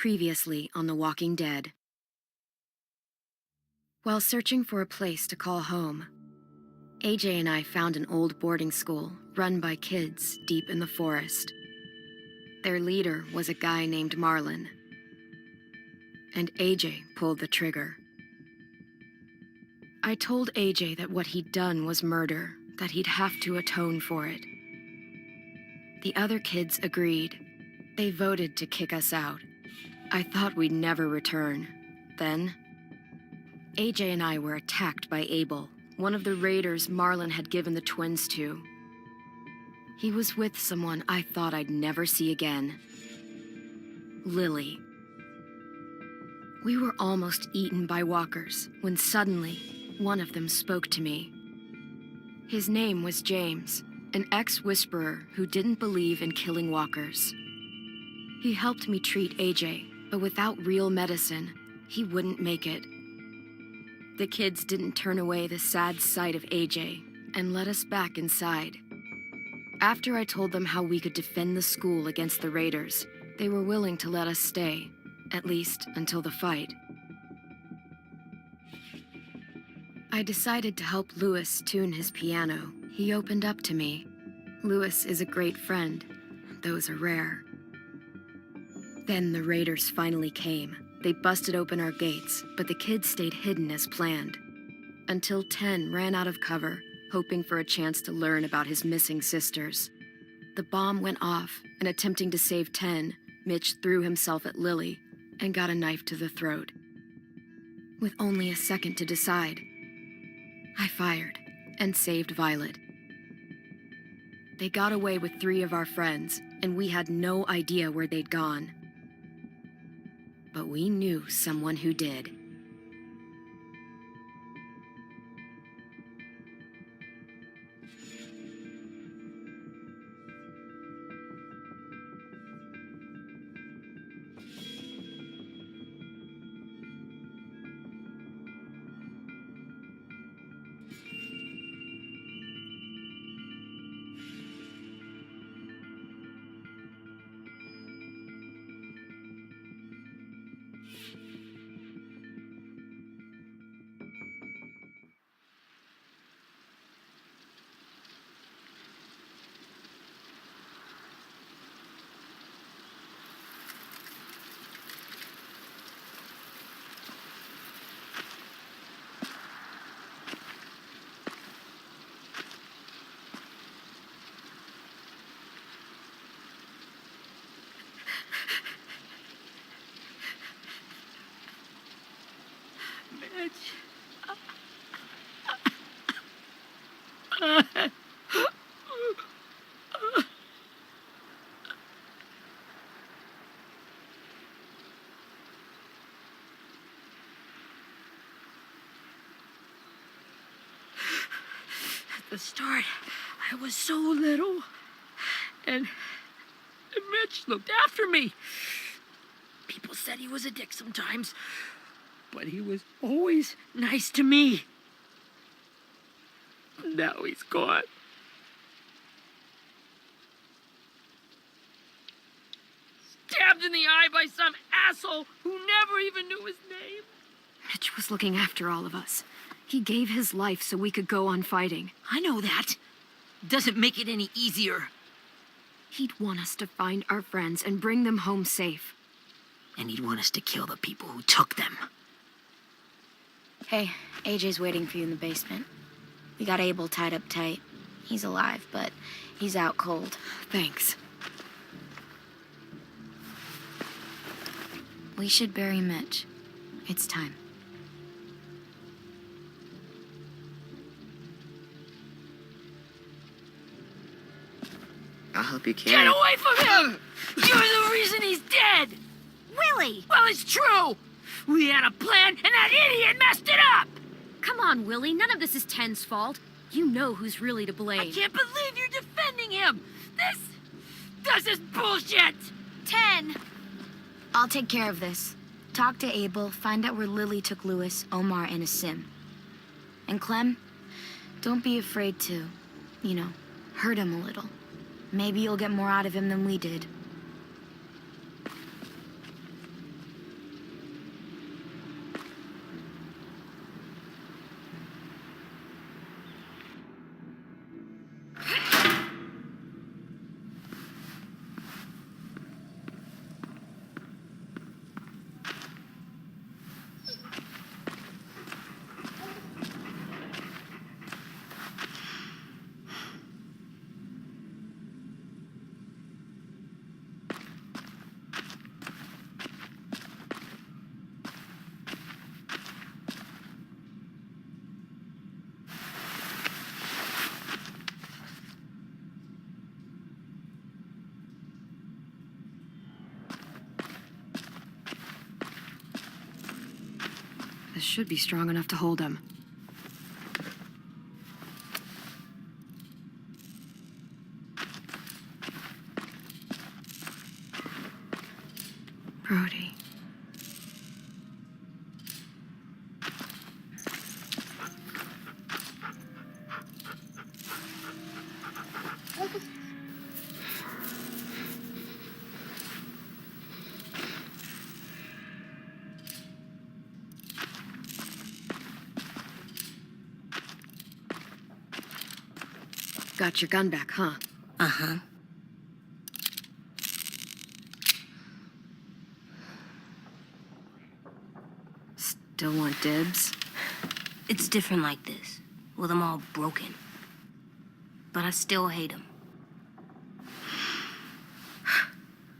Previously on The Walking Dead. While searching for a place to call home, AJ and I found an old boarding school run by kids deep in the forest. Their leader was a guy named Marlon, and AJ pulled the trigger. I told AJ that what he'd done was murder, that he'd have to atone for it. The other kids agreed. They voted to kick us out. I thought we'd never return. Then, AJ and I were attacked by Abel, one of the raiders Marlon had given the twins to. He was with someone I thought I'd never see again. Lily. We were almost eaten by walkers when suddenly one of them spoke to me. His name was James, an ex-whisperer who didn't believe in killing walkers. He helped me treat AJ, but without real medicine, he wouldn't make it. The kids didn't turn away the sad sight of AJ and let us back inside. After I told them how we could defend the school against the raiders, they were willing to let us stay, at least until the fight. I decided to help Louis tune his piano. He opened up to me. Louis is a great friend. Those are rare. Then the raiders finally came. They busted open our gates, but the kids stayed hidden as planned. Until 10 ran out of cover, hoping for a chance to learn about his missing sisters. The bomb went off, and attempting to save 10, Mitch threw himself at Lily and got a knife to the throat. With only a second to decide, I fired and saved Violet. They got away with 3 of our friends, and we had no idea where they'd gone. But we knew someone who did. At the start, I was so little, and Mitch looked after me. People said he was a dick sometimes, but he was always nice to me. Now he's gone. Stabbed in the eye by some asshole who never even knew his name. Mitch was looking after all of us. He gave his life so we could go on fighting. I know that. Doesn't make it any easier. He'd want us to find our friends and bring them home safe. And he'd want us to kill the people who took them. Hey, AJ's waiting for you in the basement. We got Abel tied up tight. He's alive, but he's out cold. Thanks. We should bury Mitch. It's time. I'll help you carry. Get away from him! You're the reason he's dead! Willie! Well, it's true! We had a plan, and that idiot messed it up! Come on, Willie. None of this is Ten's fault. You know who's really to blame. I can't believe you're defending him! This is bullshit! 10! I'll take care of this. Talk to Abel, find out where Lily took Louis, Omar, and Asim. And Clem, don't be afraid to, hurt him a little. Maybe you'll get more out of him than we did. This should be strong enough to hold him. Brody. Got your gun back, huh? Uh-huh. Still want dibs? It's different like this, with them all broken. But I still hate them.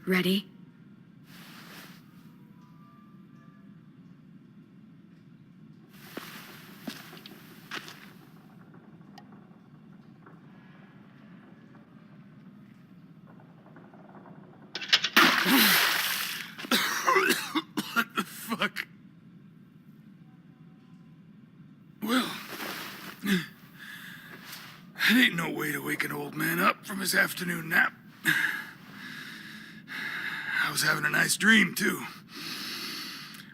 Ready? What the fuck? Well, it ain't no way to wake an old man up from his afternoon nap. I was having a nice dream, too.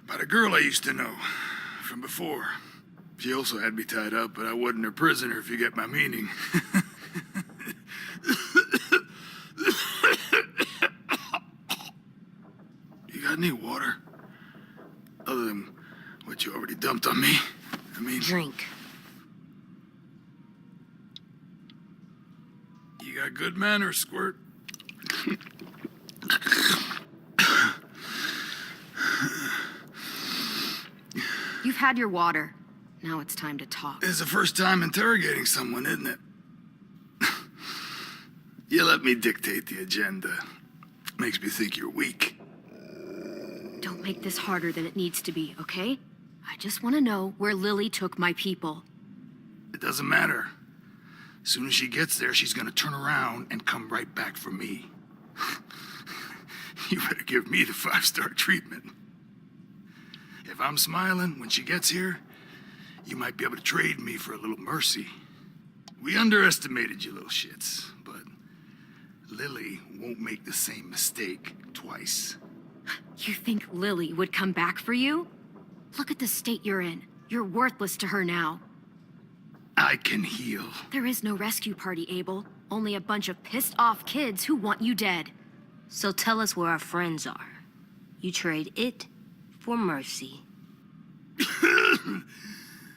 About a girl I used to know from before. She also had me tied up, but I wasn't her prisoner, if you get my meaning. You got any water? Other than what you already dumped on me? I mean... Drink. You got good manners, Squirt. You've had your water. Now it's time to talk. It's the first time interrogating someone, isn't it? You let me dictate the agenda. Makes me think you're weak. Don't make this harder than it needs to be, okay? I just want to know where Lily took my people. It doesn't matter. As soon as she gets there, she's gonna turn around and come right back for me. You better give me the 5-star treatment. If I'm smiling when she gets here, you might be able to trade me for a little mercy. We underestimated you little shits, but Lily won't make the same mistake twice. You think Lily would come back for you? Look at the state you're in. You're worthless to her now. I can heal. There is no rescue party, Abel. Only a bunch of pissed-off kids who want you dead. So tell us where our friends are. You trade it for mercy.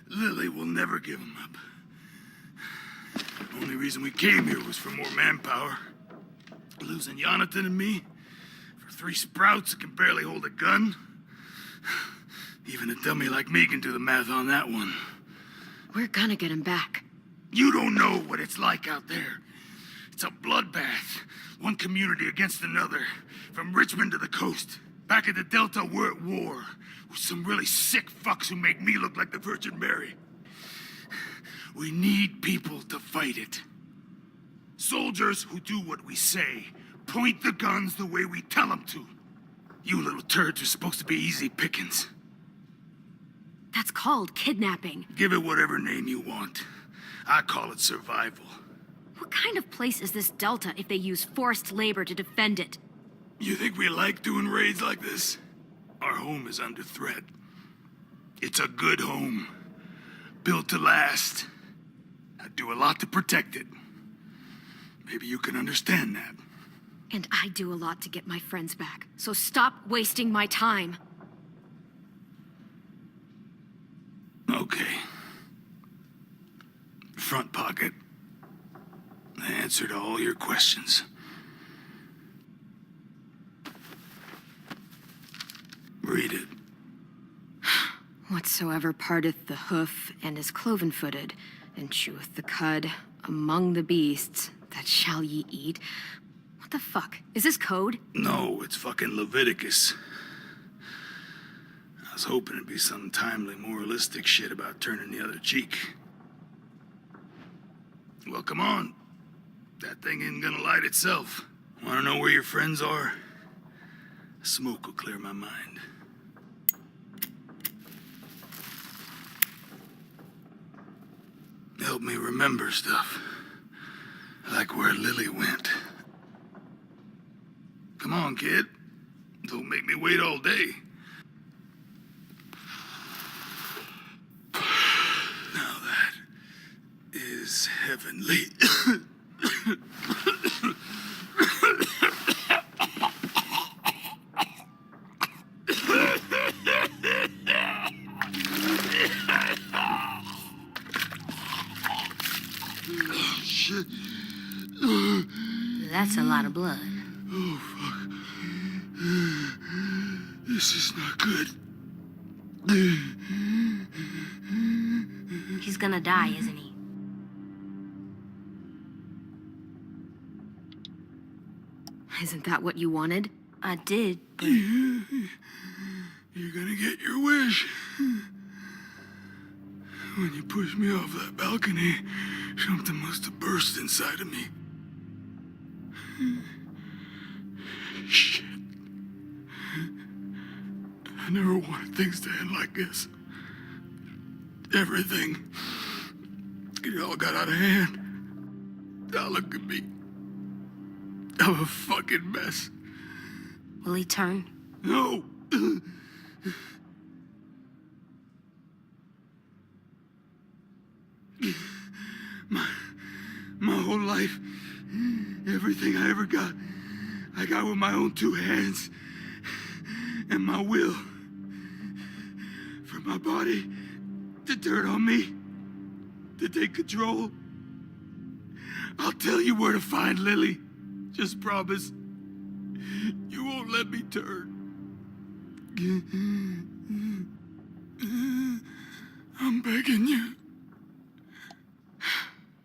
Lily will never give him up. The only reason we came here was for more manpower. Losing Jonathan and me for 3 sprouts that can barely hold a gun. Even a dummy like me can do the math on that one. We're gonna get him back. You don't know what it's like out there. It's a bloodbath. One community against another. From Richmond to the coast. Back at the Delta, we're at war. With some really sick fucks who make me look like the Virgin Mary. We need people to fight it. Soldiers who do what we say. Point the guns the way we tell them to. You little turds are supposed to be easy pickings. That's called kidnapping. Give it whatever name you want. I call it survival. What kind of place is this Delta if they use forced labor to defend it? You think we like doing raids like this? Our home is under threat. It's a good home. Built to last. I do a lot to protect it. Maybe you can understand that. And I do a lot to get my friends back. So stop wasting my time. Okay. Front pocket. The answer to all your questions. Read it. Whatsoever parteth the hoof and is cloven-footed, and cheweth the cud among the beasts, that shall ye eat. What the fuck? Is this code? No, it's fucking Leviticus. I was hoping it'd be some timely, moralistic shit about turning the other cheek. Well, come on. That thing ain't gonna light itself. Wanna know where your friends are? Smoke will clear my mind. help me remember stuff. Like where Lily went. Come on, kid. Don't make me wait all day. Now that is heavenly. Shit. That's a lot of blood. Oh, fuck. This is not good. He's gonna die, isn't he? Isn't that what you wanted? I did, but You're gonna get your wish. When you pushed me off that balcony, something must have burst inside of me. Shit. I never wanted things to end like this. Everything. It all got out of hand. Now look at me. I'm a fucking mess. will he turn? No. My whole life, everything I ever got, I got with my own two hands and my will. For my body to turn on me, to take control. I'll tell you where to find Lily. Just promise you won't let me turn. I'm begging you.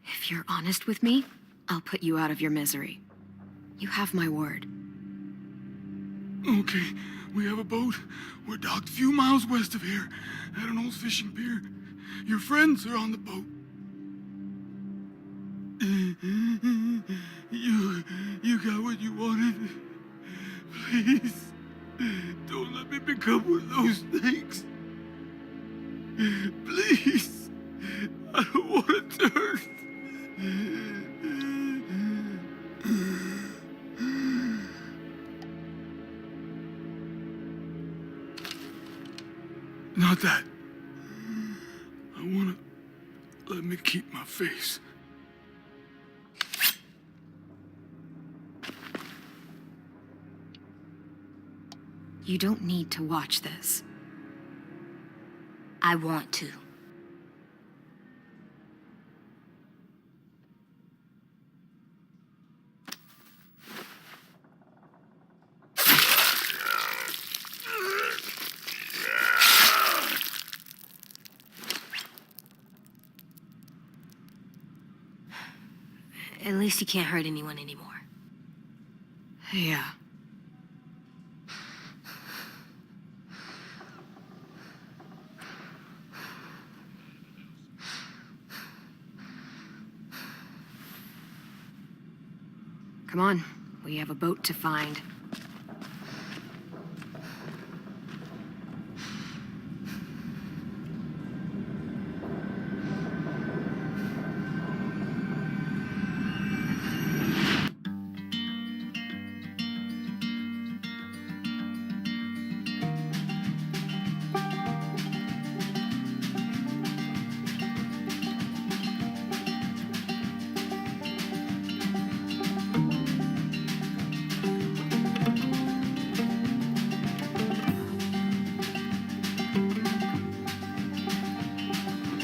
If you're honest with me, I'll put you out of your misery. You have my word. Okay, we have a boat. We're docked a few miles west of here at an old fishing pier. Your friends are on the boat. You got what you wanted. Please, don't let me become one of those things. Please, I don't want to turn. Not that. I want to let me keep my face. You don't need to watch this. I want to. At least he can't hurt anyone anymore. Yeah. Come on, we have a boat to find.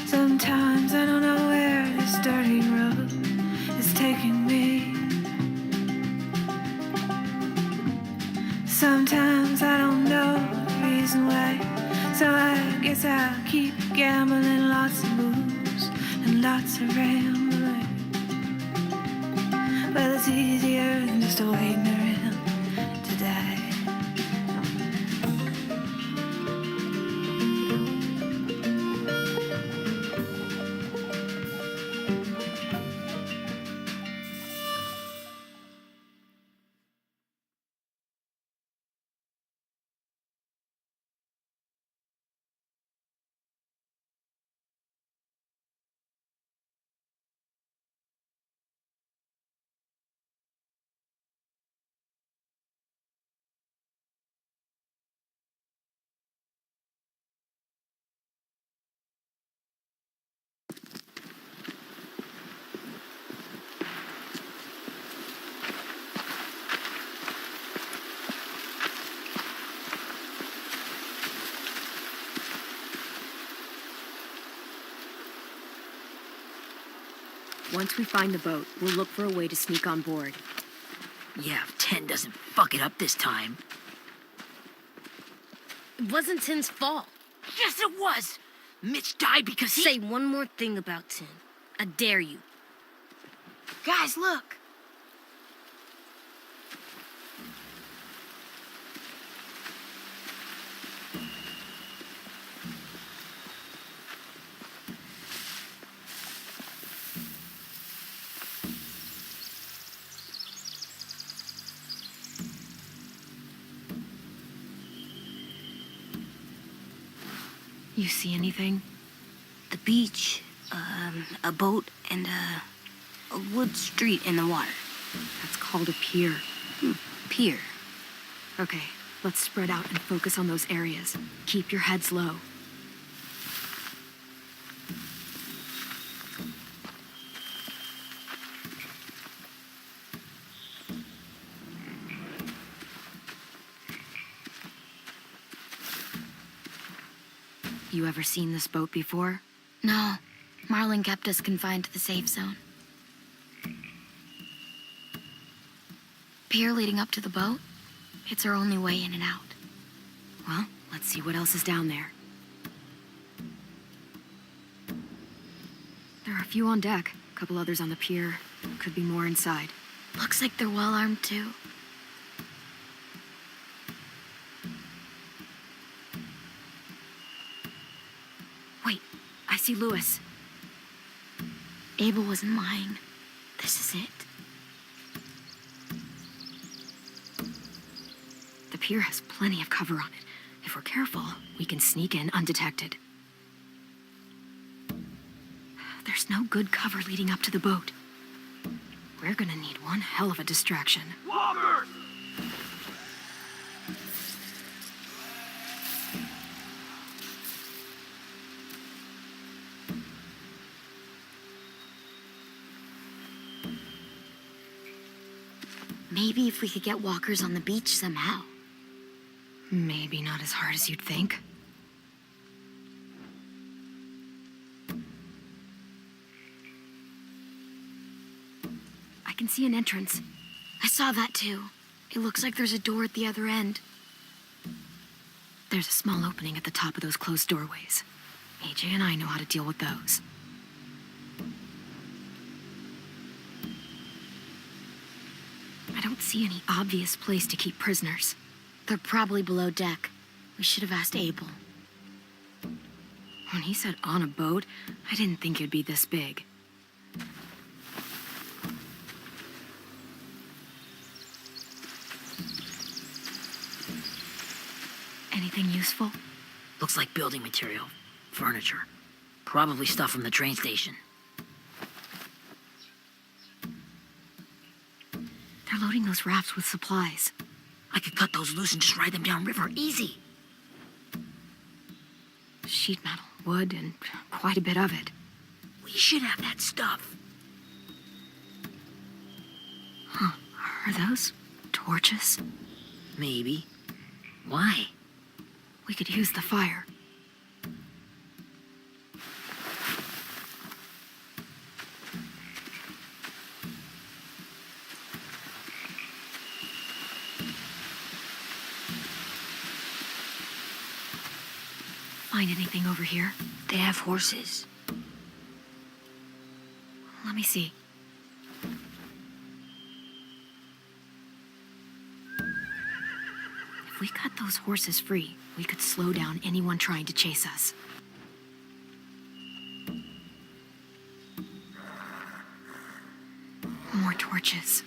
Sometimes I don't know where this dirty road is taking me. Sometimes I don't know the reason why. So I guess I'll keep gambling, lots of moves and lots of rambling. Well, it's easier than just waiting around to die. Once we find the boat, we'll look for a way to sneak on board. Yeah, if 10 doesn't fuck it up this time. It wasn't Tin's fault. Yes, it was! Mitch died because he... Say one more thing about Tin. I dare you. Guys, look. You see anything? The beach, a boat, and a wood street in the water. That's called a pier. Pier. Okay, let's spread out and focus on those areas. Keep your heads low. You ever seen this boat before? No, Marlin kept us confined to the safe zone. Pier leading up to the boat? It's our only way in and out. Well, let's see what else is down there. There are a few on deck, a couple others on the pier. Could be more inside. Looks like they're well armed too. Wait, I see Lewis. Abel wasn't lying. This is it. The pier has plenty of cover on it. If we're careful, we can sneak in undetected. There's no good cover leading up to the boat. We're gonna need one hell of a distraction. Walker! Maybe if we could get walkers on the beach somehow. Maybe not as hard as you'd think. I can see an entrance. I saw that too. It looks like there's a door at the other end. There's a small opening at the top of those closed doorways. AJ and I know how to deal with those. I don't see any obvious place to keep prisoners. They're probably below deck. We should have asked Abel. When he said on a boat, I didn't think it'd be this big. Anything useful? Looks like building material. Furniture. Probably stuff from the train station. They're loading those rafts with supplies. I could cut those loose and just ride them downriver. Easy. Sheet metal, wood, and quite a bit of it. We should have that stuff. Huh. Are those torches? Maybe. Why? We could use the fire. Find anything over here? They have horses. Let me see. If we cut those horses free, we could slow down anyone trying to chase us. More torches.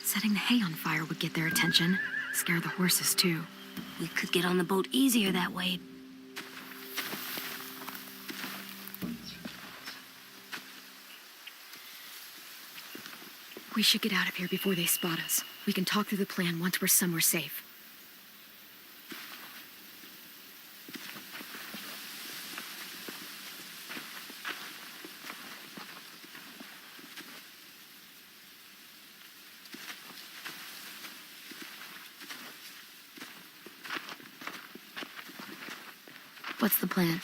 Setting the hay on fire would get their attention. Scare the horses, too. We could get on the boat easier that way. We should get out of here before they spot us. We can talk through the plan once we're somewhere safe. What's the plan?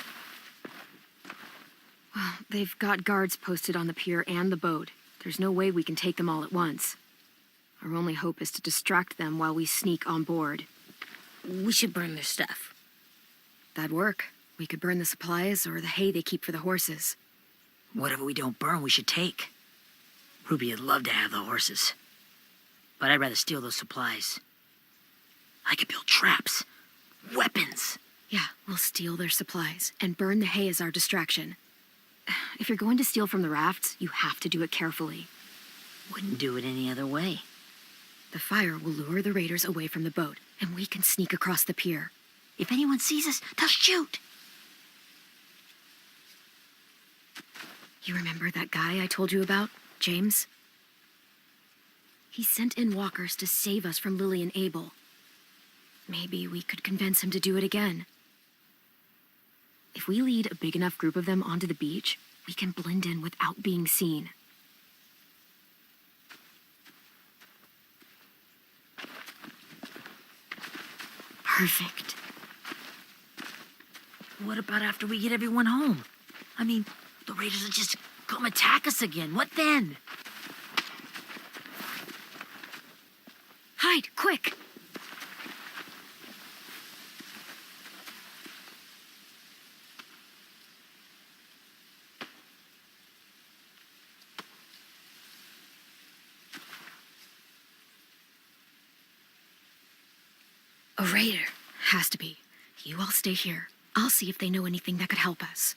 They've got guards posted on the pier and the boat. There's no way we can take them all at once. Our only hope is to distract them while we sneak on board. We should burn their stuff. That'd work. We could burn the supplies or the hay they keep for the horses. Whatever we don't burn, we should take. Ruby would love to have the horses. But I'd rather steal those supplies. I could build traps. Weapons. Yeah, we'll steal their supplies and burn the hay as our distraction. If you're going to steal from the rafts, you have to do it carefully. Wouldn't do it any other way. The fire will lure the raiders away from the boat, and we can sneak across the pier. If anyone sees us, they'll shoot. You remember that guy I told you about, James? He sent in walkers to save us from Lily and Abel. Maybe we could convince him to do it again. If we lead a big enough group of them onto the beach, we can blend in without being seen. Perfect. What about after we get everyone home? I mean, the raiders will just come attack us again. What then? Hide, quick! A raider. Has to be. You all stay here. I'll see if they know anything that could help us.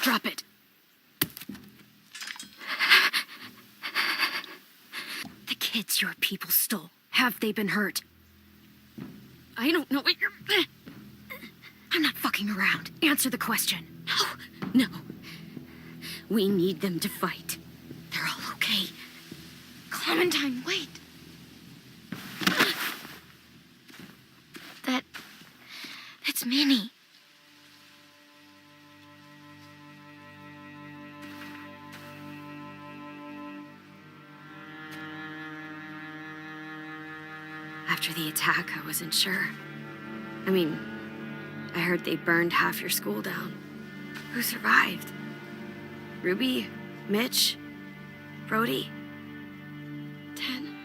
Drop it. The kids your people stole. Have they been hurt? I don't know what you're... I'm not fucking around. Answer the question. No. We need them to fight. They're all okay. Clementine, wait. That's Minnie. After the attack, I wasn't sure. I mean, I heard they burned half your school down. Who survived? Ruby? Mitch? Brody? 10?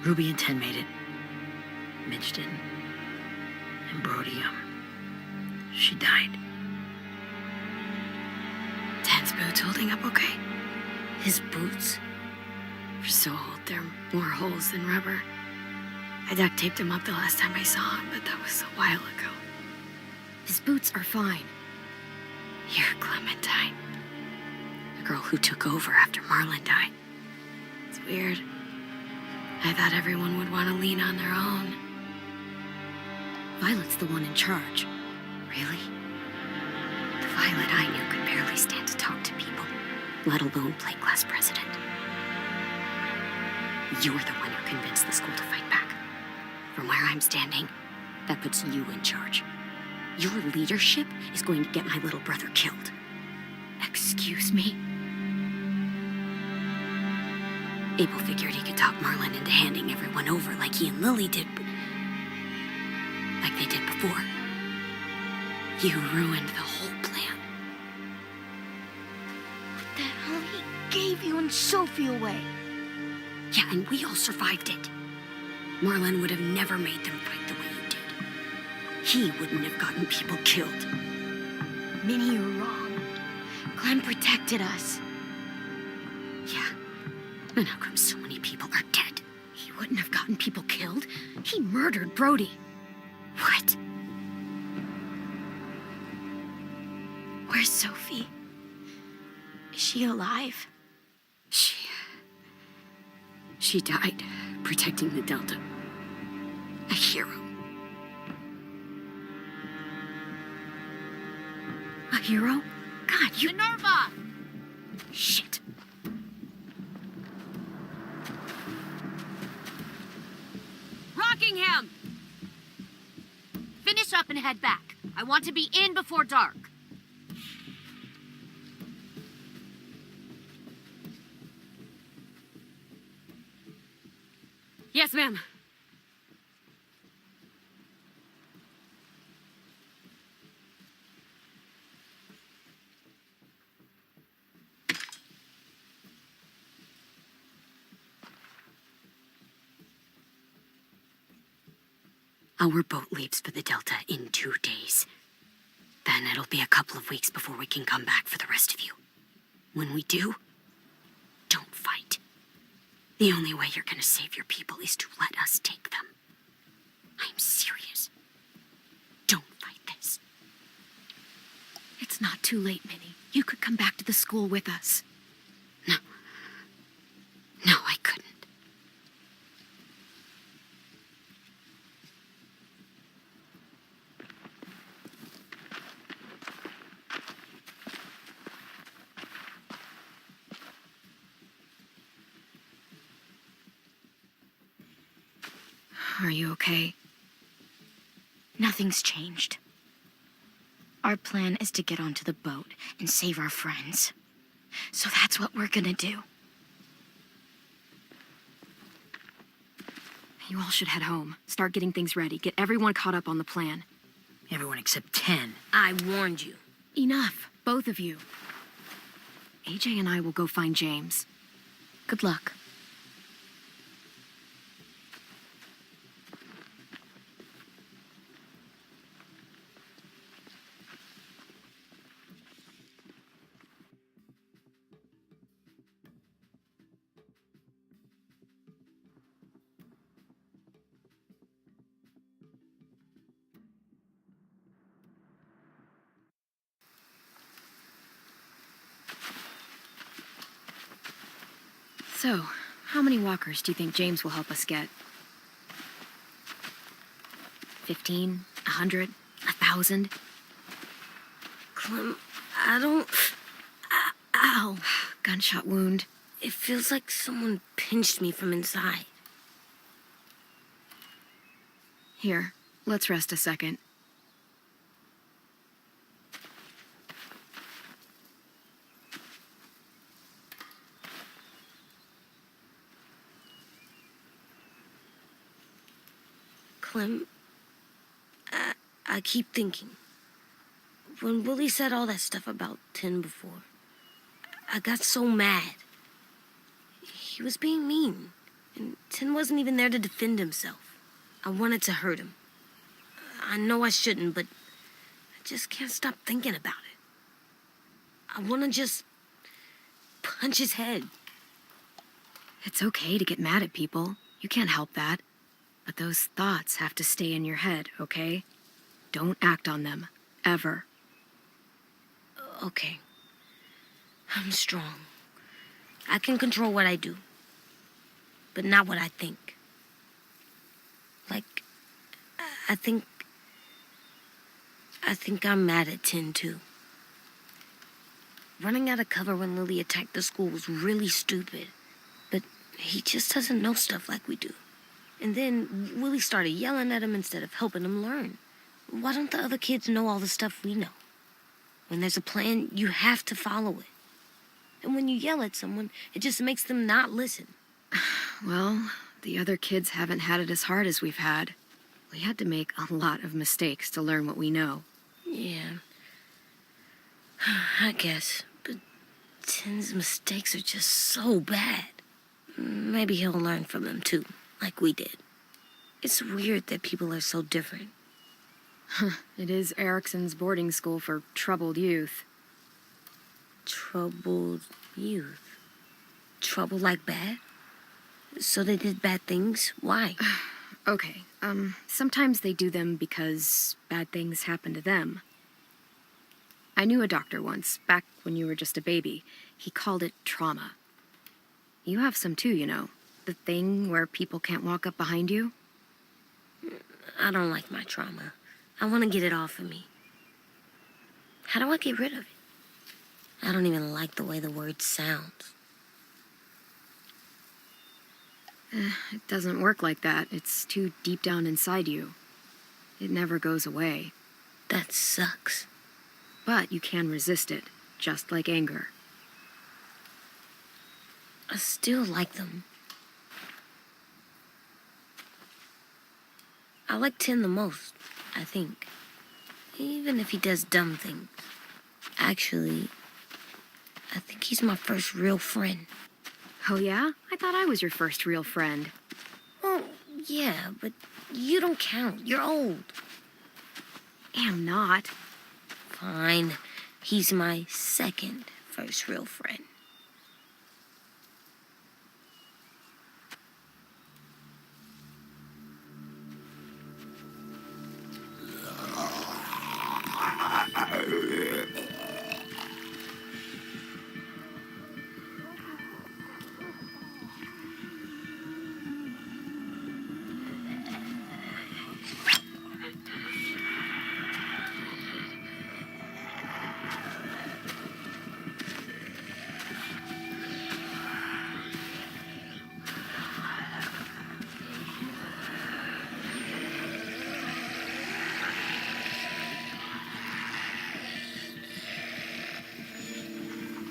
Ruby and 10 made it. Mitch didn't. And Brody, she died. 10's boots holding up okay? His boots. They're so old, there are more holes than rubber. I duct taped him up the last time I saw him, but that was a while ago. His boots are fine. You're Clementine. The girl who took over after Marlon died. It's weird. I thought everyone would want to lean on their own. Violet's the one in charge. Really? The Violet I knew could barely stand to talk to people, let alone play class president. You're the one who convinced the school to fight back. From where I'm standing, that puts you in charge. Your leadership is going to get my little brother killed. Excuse me? Abel figured he could talk Marlon into handing everyone over like he and Lily did, but like they did before. You ruined the whole plan. What the hell? He gave you and Sophie away. Yeah, and we all survived it. Marlon would have never made them fight the way you did. He wouldn't have gotten people killed. Minnie, you're wrong. Clem protected us. Yeah. And how come so many people are dead? He wouldn't have gotten people killed. He murdered Brody. What? Where's Sophie? Is she alive? She died protecting the Delta. A hero. A hero? God, you... Minerva! Shit. Rockingham! Finish up and head back. I want to be in before dark. Yes, ma'am. Our boat leaves for the Delta in 2 days. Then it'll be a couple of weeks before we can come back for the rest of you. When we do, don't fight. The only way you're gonna save your people is to let us take them. I'm serious. Don't fight this. It's not too late, Minnie. You could come back to the school with us. No. No, I couldn't. Are you okay? Nothing's changed. Our plan is to get onto the boat and save our friends. So that's what we're gonna do. You all should head home. Start getting things ready. Get everyone caught up on the plan. Everyone except 10. I warned you. Enough, both of you. AJ and I will go find James. Good luck. So, how many walkers do you think James will help us get? 15? 100? 1,000? Clem, I don't... Ow. Gunshot wound. It feels like someone pinched me from inside. Here, let's rest a second. Clem, I keep thinking. When Willie said all that stuff about Tin before, I got so mad. He was being mean, and Tin wasn't even there to defend himself. I wanted to hurt him. I know I shouldn't, but I just can't stop thinking about it. I want to just punch his head. It's okay to get mad at people. You can't help that. But those thoughts have to stay in your head, okay? Don't act on them. Ever. Okay. I'm strong. I can control what I do. But not what I think. Like, I think I'm mad at Tin, too. Running out of cover when Lily attacked the school was really stupid. But he just doesn't know stuff like we do. And then Willie started yelling at him instead of helping him learn. Why don't the other kids know all the stuff we know? When there's a plan, you have to follow it. And when you yell at someone, it just makes them not listen. Well, the other kids haven't had it as hard as we've had. We had to make a lot of mistakes to learn what we know. Yeah. I guess. But Tin's mistakes are just so bad. Maybe he'll learn from them too, like we did. It's weird that people are so different. It is Erickson's boarding school for troubled youth. Troubled youth. Trouble like bad? So they did bad things? Why? Okay, sometimes they do them because bad things happen to them. I knew a doctor once, back when you were just a baby. He called it trauma. You have some too, you know. The thing where people can't walk up behind you. I don't like my trauma. I want to get it off of me. How do I get rid of it? I don't even like the way the word sounds. It doesn't work like that. It's too deep down inside you. It never goes away. That sucks. But you can resist it, just like anger. I still like them. I like Tin the most, I think. Even if he does dumb things. Actually, I think he's my first real friend. Oh, yeah? I thought I was your first real friend. Well, yeah, but you don't count. You're old. Am not. Fine. He's my second first real friend.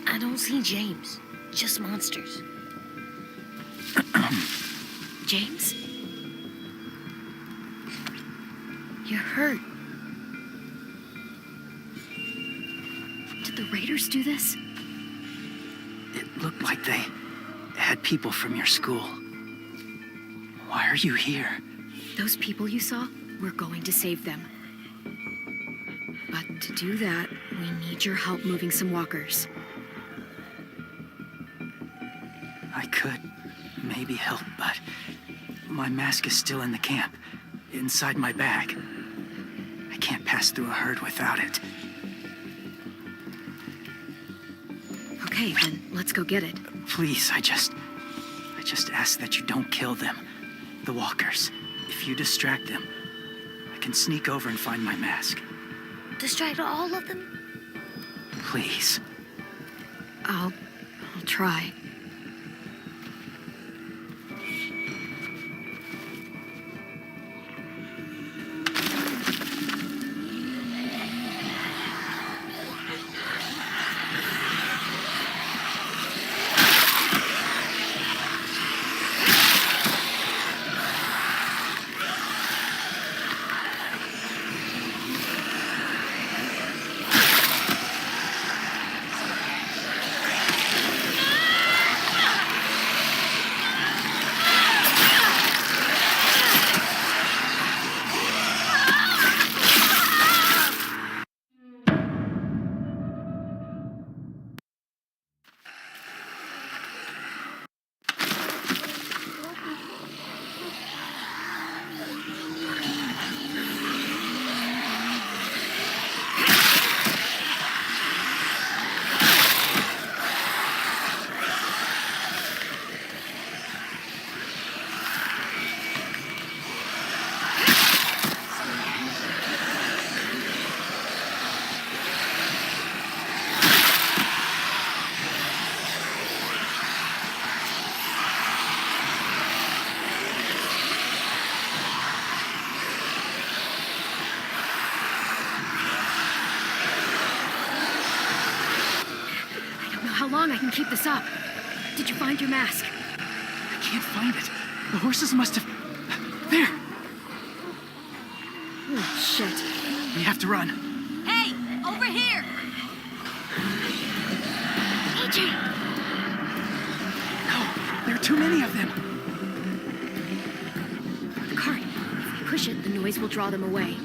I don't see James. Just monsters. James? You're hurt. Did the Raiders do this? It looked like they had people from your school. Why are you here? Those people you saw, we're going to save them. But to do that, we need your help moving some walkers. I could maybe help, but my mask is still in the camp, inside my bag. I can't pass through a herd without it. Okay, then let's go get it. Please, I just ask that you don't kill them. The walkers. If you distract them, I can sneak over and find my mask. Distract all of them? Please. I'll try. How long I can keep this up? Did you find your mask? I can't find it. The horses must have... There! Oh, shit. We have to run. Hey, over here! AJ! No, there are too many of them. The cart. If we push it, the noise will draw them away.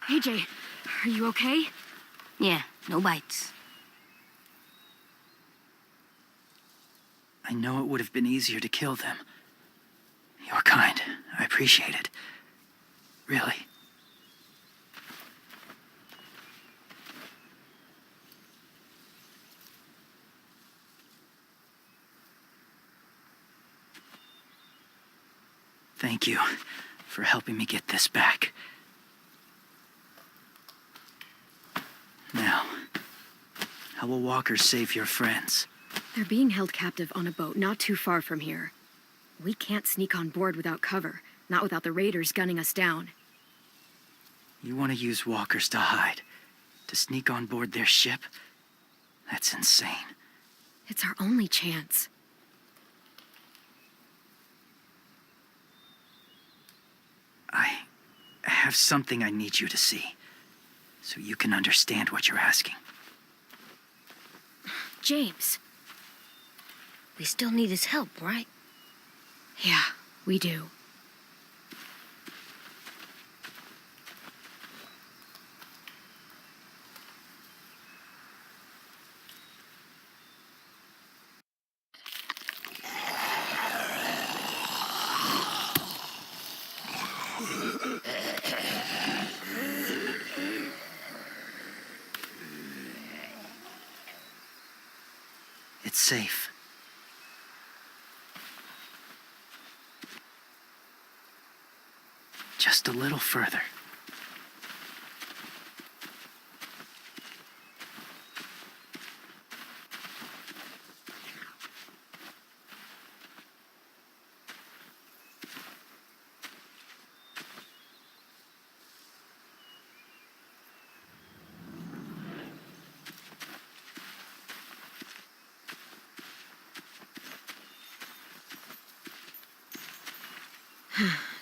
AJ, are you okay? Yeah, no bites. I know it would have been easier to kill them. You're kind. I appreciate it. Really. Thank you for helping me get this back. Now, how will Walker save your friends? They're being held captive on a boat not too far from here. We can't sneak on board without cover, not without the raiders gunning us down. You want to use walkers to hide? To sneak on board their ship? That's insane. It's our only chance. I have something I need you to see, so you can understand what you're asking. James. We still need his help, right? Yeah, we do. It's safe. Just a little further.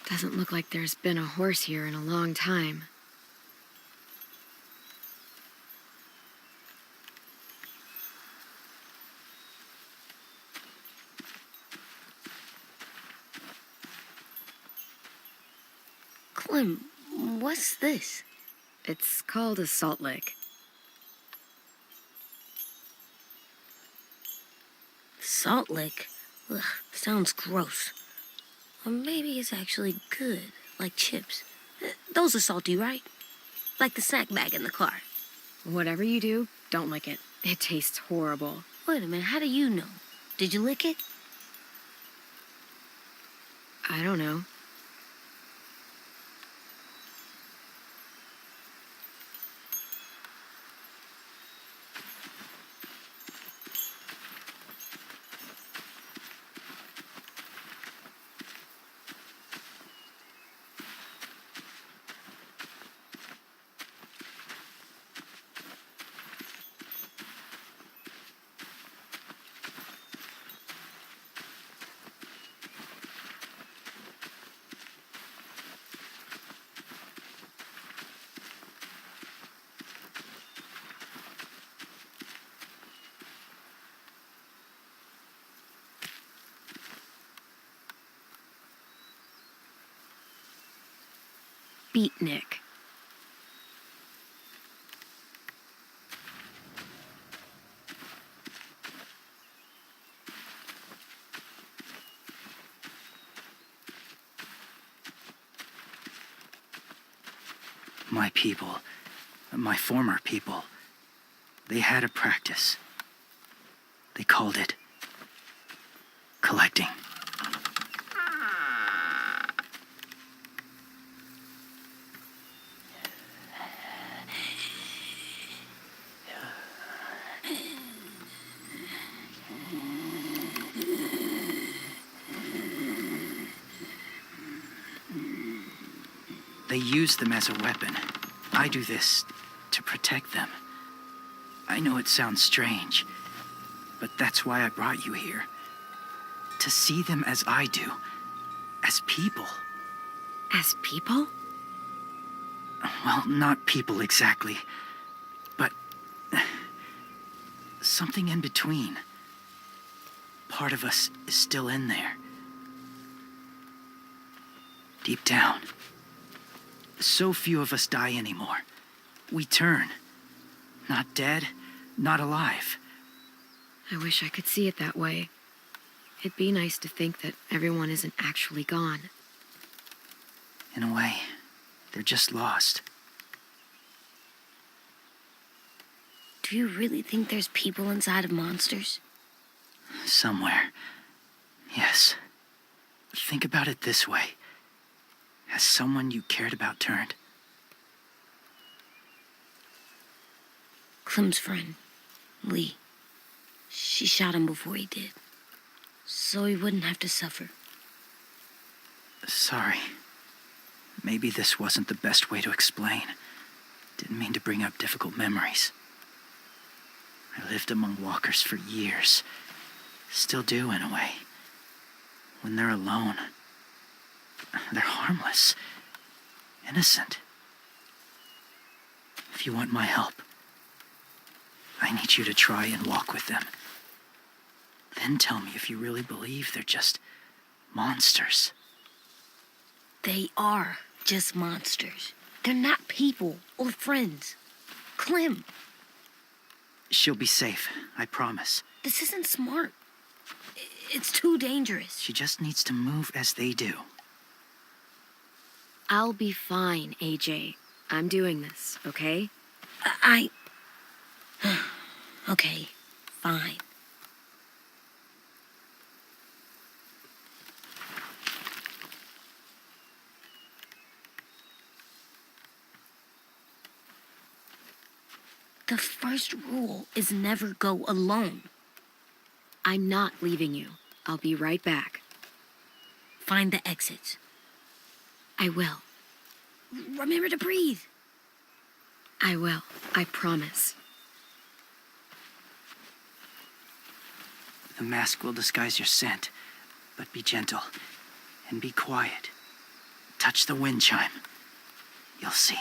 Doesn't look like there's been a horse here in a long time. Clem, what's this? It's called a salt lick. Salt lick? Ugh, sounds gross. Or maybe it's actually good, like chips. Those are salty, right? Like the snack bag in the car. Whatever you do, don't lick it. It tastes horrible. Wait a minute, how do you know? Did you lick it? I don't know. Beatnik. My people, my former people, they had a practice. They called it collecting. They use them as a weapon. I do this to protect them. I know it sounds strange, but that's why I brought you here. To see them as I do, as people. As people? Well, not people exactly, but something in between. Part of us is still in there. Deep down. So few of us die anymore. We turn. Not dead, not alive. I wish I could see it that way. It'd be nice to think that everyone isn't actually gone. In a way, they're just lost. Do you really think there's people inside of monsters? Somewhere. Yes. Think about it this way. Has someone you cared about turned? Clem's friend, Lee. She shot him before he did, so he wouldn't have to suffer. Sorry. Maybe this wasn't the best way to explain. Didn't mean to bring up difficult memories. I lived among walkers for years. Still do, in a way. When they're alone, they're harmless. Innocent. If you want my help, I need you to try and walk with them. Then tell me if you really believe they're just monsters. They are just monsters. They're not people or friends. Clem, She'll be safe, I promise. this isn't smart. It's too dangerous. She just needs to move as they do. I'll be fine, AJ. I'm doing this, okay? I... Okay, fine. The first rule is never go alone. I'm not leaving you. I'll be right back. Find the exits. I will. Remember to breathe. I will. I promise. The mask will disguise your scent, but be gentle and be quiet. Touch the wind chime. You'll see.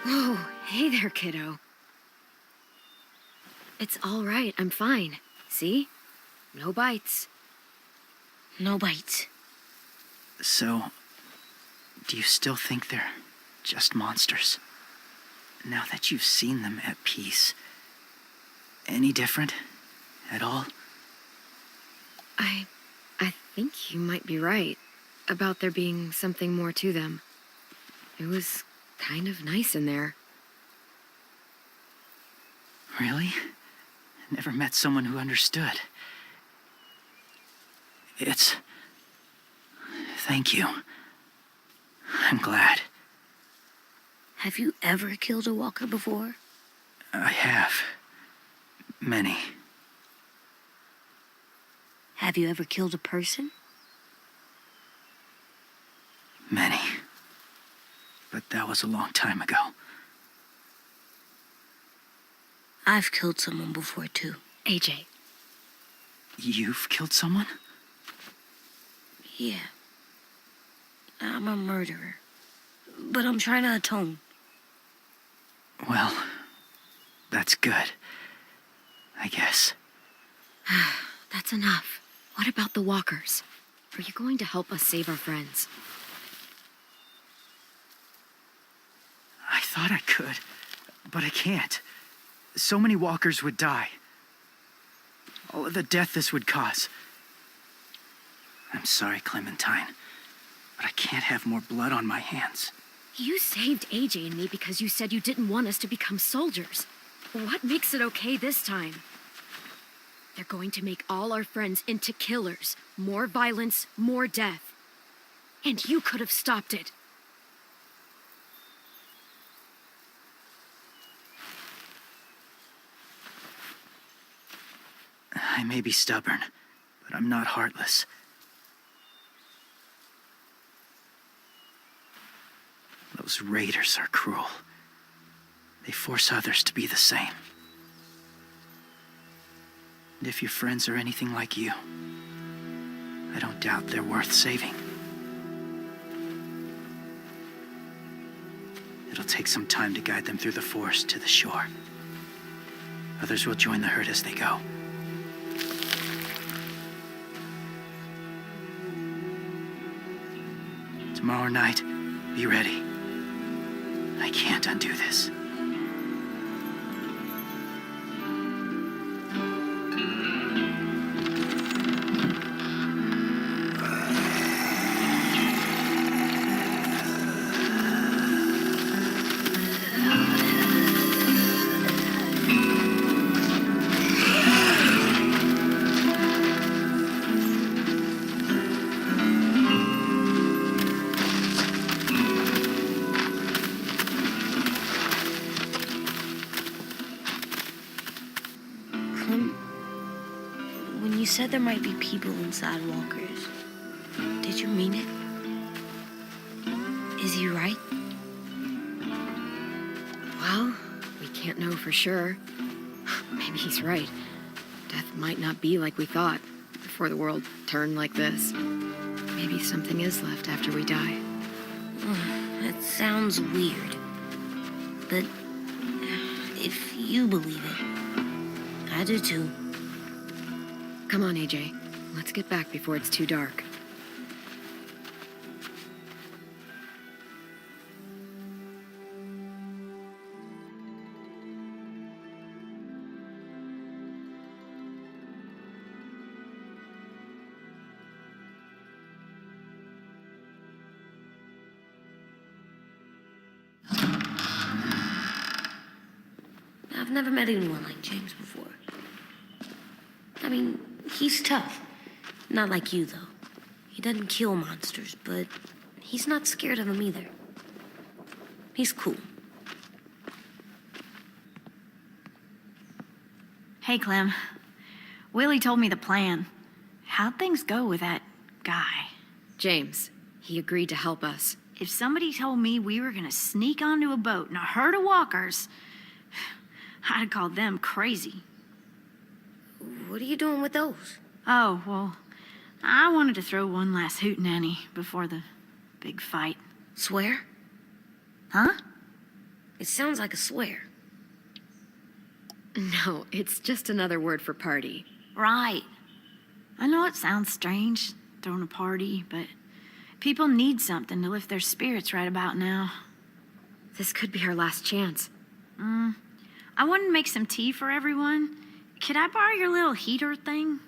Whoa, hey there, kiddo. It's all right. I'm fine. See? No bites. No bites. So, do you still think they're just monsters? Now that you've seen them at peace, any different at all? I think you might be right about there being something more to them. It was kind of nice in there. Really? Never met someone who understood. It's Thank you. I'm glad. Have you ever killed a walker before? I have. Many. Have you ever killed a person? Many. But that was a long time ago. I've killed someone before, too. AJ, You've killed someone? Yeah. I'm a murderer. But I'm trying to atone. Well, that's good. I guess. that's enough. What about the walkers? Are you going to help us save our friends? I thought I could, but I can't. So many walkers would die. All of the death this would cause. I'm sorry, Clementine, but I can't have more blood on my hands. You saved AJ and me because you said you didn't want us to become soldiers. What makes it okay this time? They're going to make all our friends into killers. More violence, more death. And you could have stopped it. I may be stubborn, but I'm not heartless. Those raiders are cruel. They force others to be the same. And if your friends are anything like you, I don't doubt they're worth saving. It'll take some time to guide them through the forest to the shore. Others will join the herd as they go. Tomorrow night, be ready. I can't undo this. Clem, when you said there might be people inside walkers, did you mean it? Is he right? Well, we can't know for sure. Maybe he's right. Death might not be like we thought before the world turned like this. Maybe something is left after we die. That sounds weird. But if you believe it, I do too. Come on, AJ. Let's get back before it's too dark. I've never met anyone like James before. I mean, he's tough. Not like you, though. He doesn't kill monsters, but he's not scared of them either. He's cool. Hey, Clem. Willie told me the plan. How'd things go with that guy? James, he agreed to help us. If somebody told me we were gonna sneak onto a boat in a herd of walkers, I'd call them crazy. What are you doing with those? Oh, well, I wanted to throw one last hootenanny before the big fight. Swear? Huh? It sounds like a swear. No, it's just another word for party. Right. I know it sounds strange, throwing a party, but people need something to lift their spirits right about now. This could be our last chance. I wanted to make some tea for everyone. Could I borrow your little heater thing?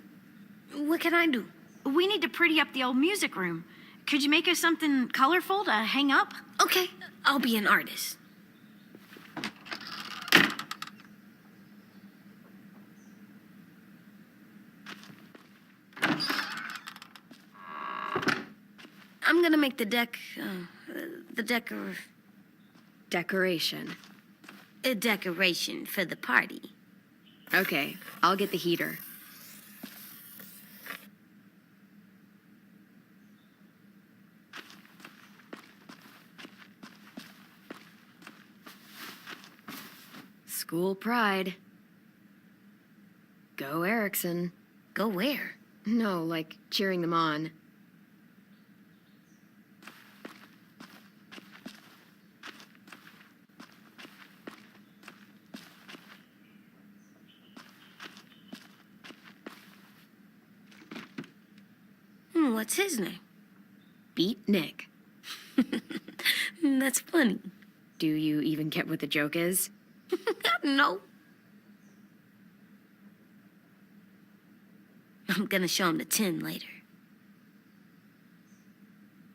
What can I do? We need to pretty up the old music room. Could you make us something colorful to hang up? Okay, I'll be an artist. I'm gonna make the Decoration. a decoration for the party. Okay, I'll get the heater. School pride. Go Erickson. Go where? No, like cheering them on. What's his name? Beat Nick. That's funny. Do you even get what the joke is? No. I'm gonna show him the tin later.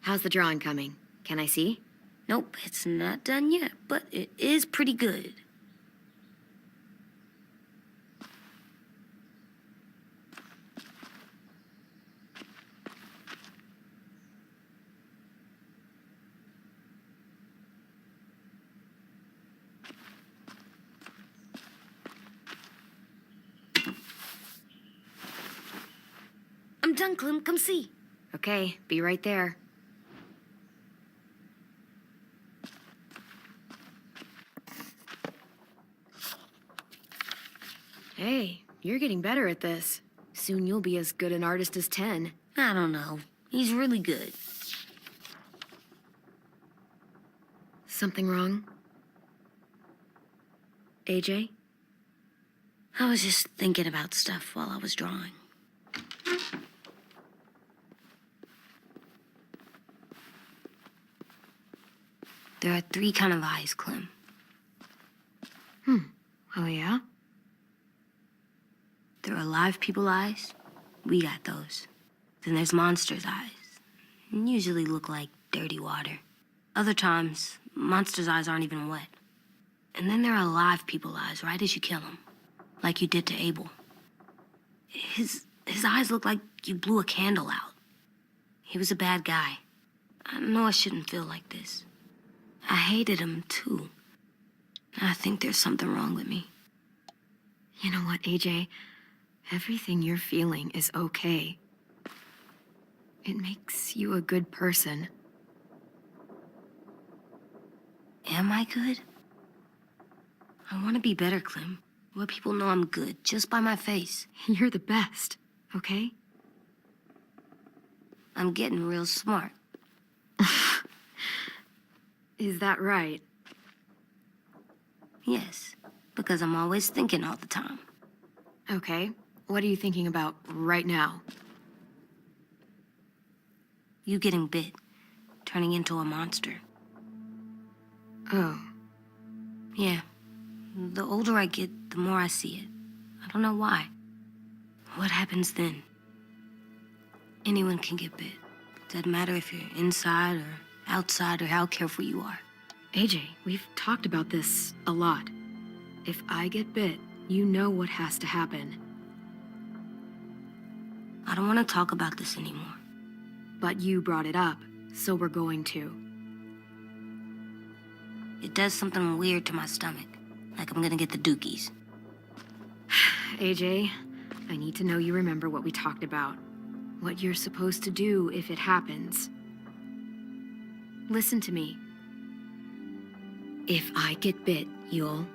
How's the drawing coming? Can I see? Nope, it's not done yet, but it is pretty good. I'm done, Clem. Come see. Okay, be right there. Hey, you're getting better at this. Soon you'll be as good an artist as 10. I don't know. He's really good. Something wrong? AJ? I was just thinking about stuff while I was drawing. There are 3 kind of eyes, Clem. Oh, yeah? There are live people eyes. We got those. Then there's monsters' eyes. Usually look like dirty water. Other times, monsters' eyes aren't even wet. And then there are live people eyes right as you kill him. Like you did to Abel. His eyes look like you blew a candle out. He was a bad guy. I know I shouldn't feel like this. I hated him, too. I think there's something wrong with me. You know what, AJ? Everything you're feeling is okay. It makes you a good person. Am I good? I want to be better, Clem. Let people know I'm good, just by my face. You're the best, okay? I'm getting real smart. Is that right? Yes, because I'm always thinking all the time. Okay. What are you thinking about right now? You getting bit, turning into a monster. Oh. Yeah. The older I get, the more I see it. I don't know why. What happens then? Anyone can get bit. Doesn't matter if you're inside or outside or how careful you are. AJ, we've talked about this a lot. If I get bit, you know what has to happen. I don't want to talk about this anymore. But you brought it up, so we're going to. It does something weird to my stomach. Like I'm gonna get the dookies. AJ, I need to know you remember what we talked about. What you're supposed to do if it happens. Listen to me. If I get bit, you'll...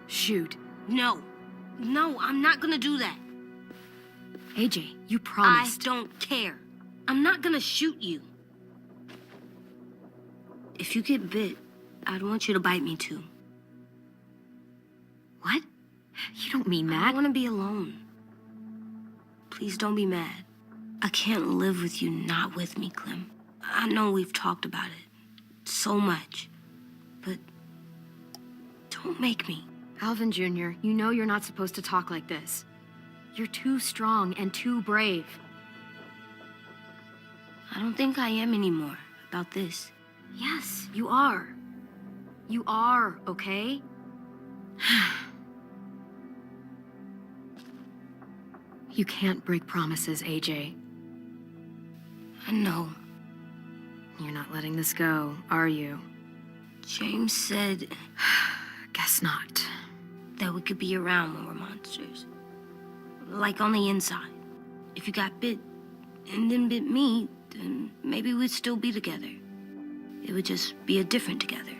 Shoot. No. No, I'm not gonna do that. AJ, you promised. I don't care. I'm not gonna shoot you. If you get bit, I'd want you to bite me too. What? You don't mean I that. want to be alone. Please don't be mad. I can't live with you not with me, Clem. I know we've talked about it so much, but don't make me. Alvin Jr., you know you're not supposed to talk like this. You're too strong and too brave. I don't think I am anymore about this. Yes, you are. You are, okay? You can't break promises, AJ. I know. You're not letting this go, are you? James said Guess not. that we could be around when we're monsters. Like on the inside. If you got bit and then bit me, then maybe we'd still be together. It would just be a different together.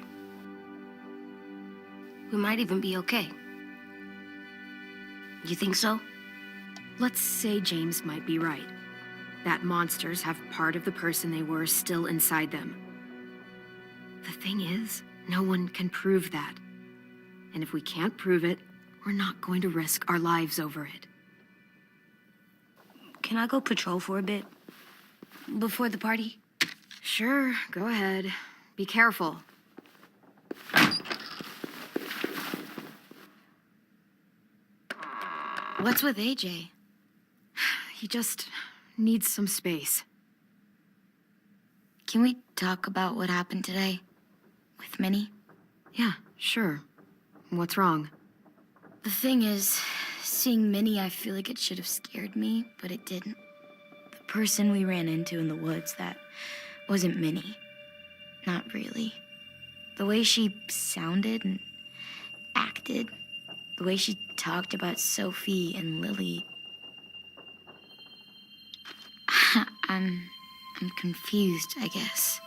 We might even be okay. You think so? Let's say James might be right. That monsters have part of the person they were still inside them. The thing is, no one can prove that. And if we can't prove it, we're not going to risk our lives over it. Can I go patrol for a bit? Before the party? Sure, go ahead. Be careful. What's with AJ? He just needs some space. Can we talk about what happened today? With Minnie? Yeah, sure. What's wrong? The thing is, seeing Minnie, I feel like it should have scared me, but it didn't. The person we ran into in the woods, that wasn't Minnie. Not really. The way she sounded and acted, the way she talked about Sophie and Lily. I'm confused, I guess.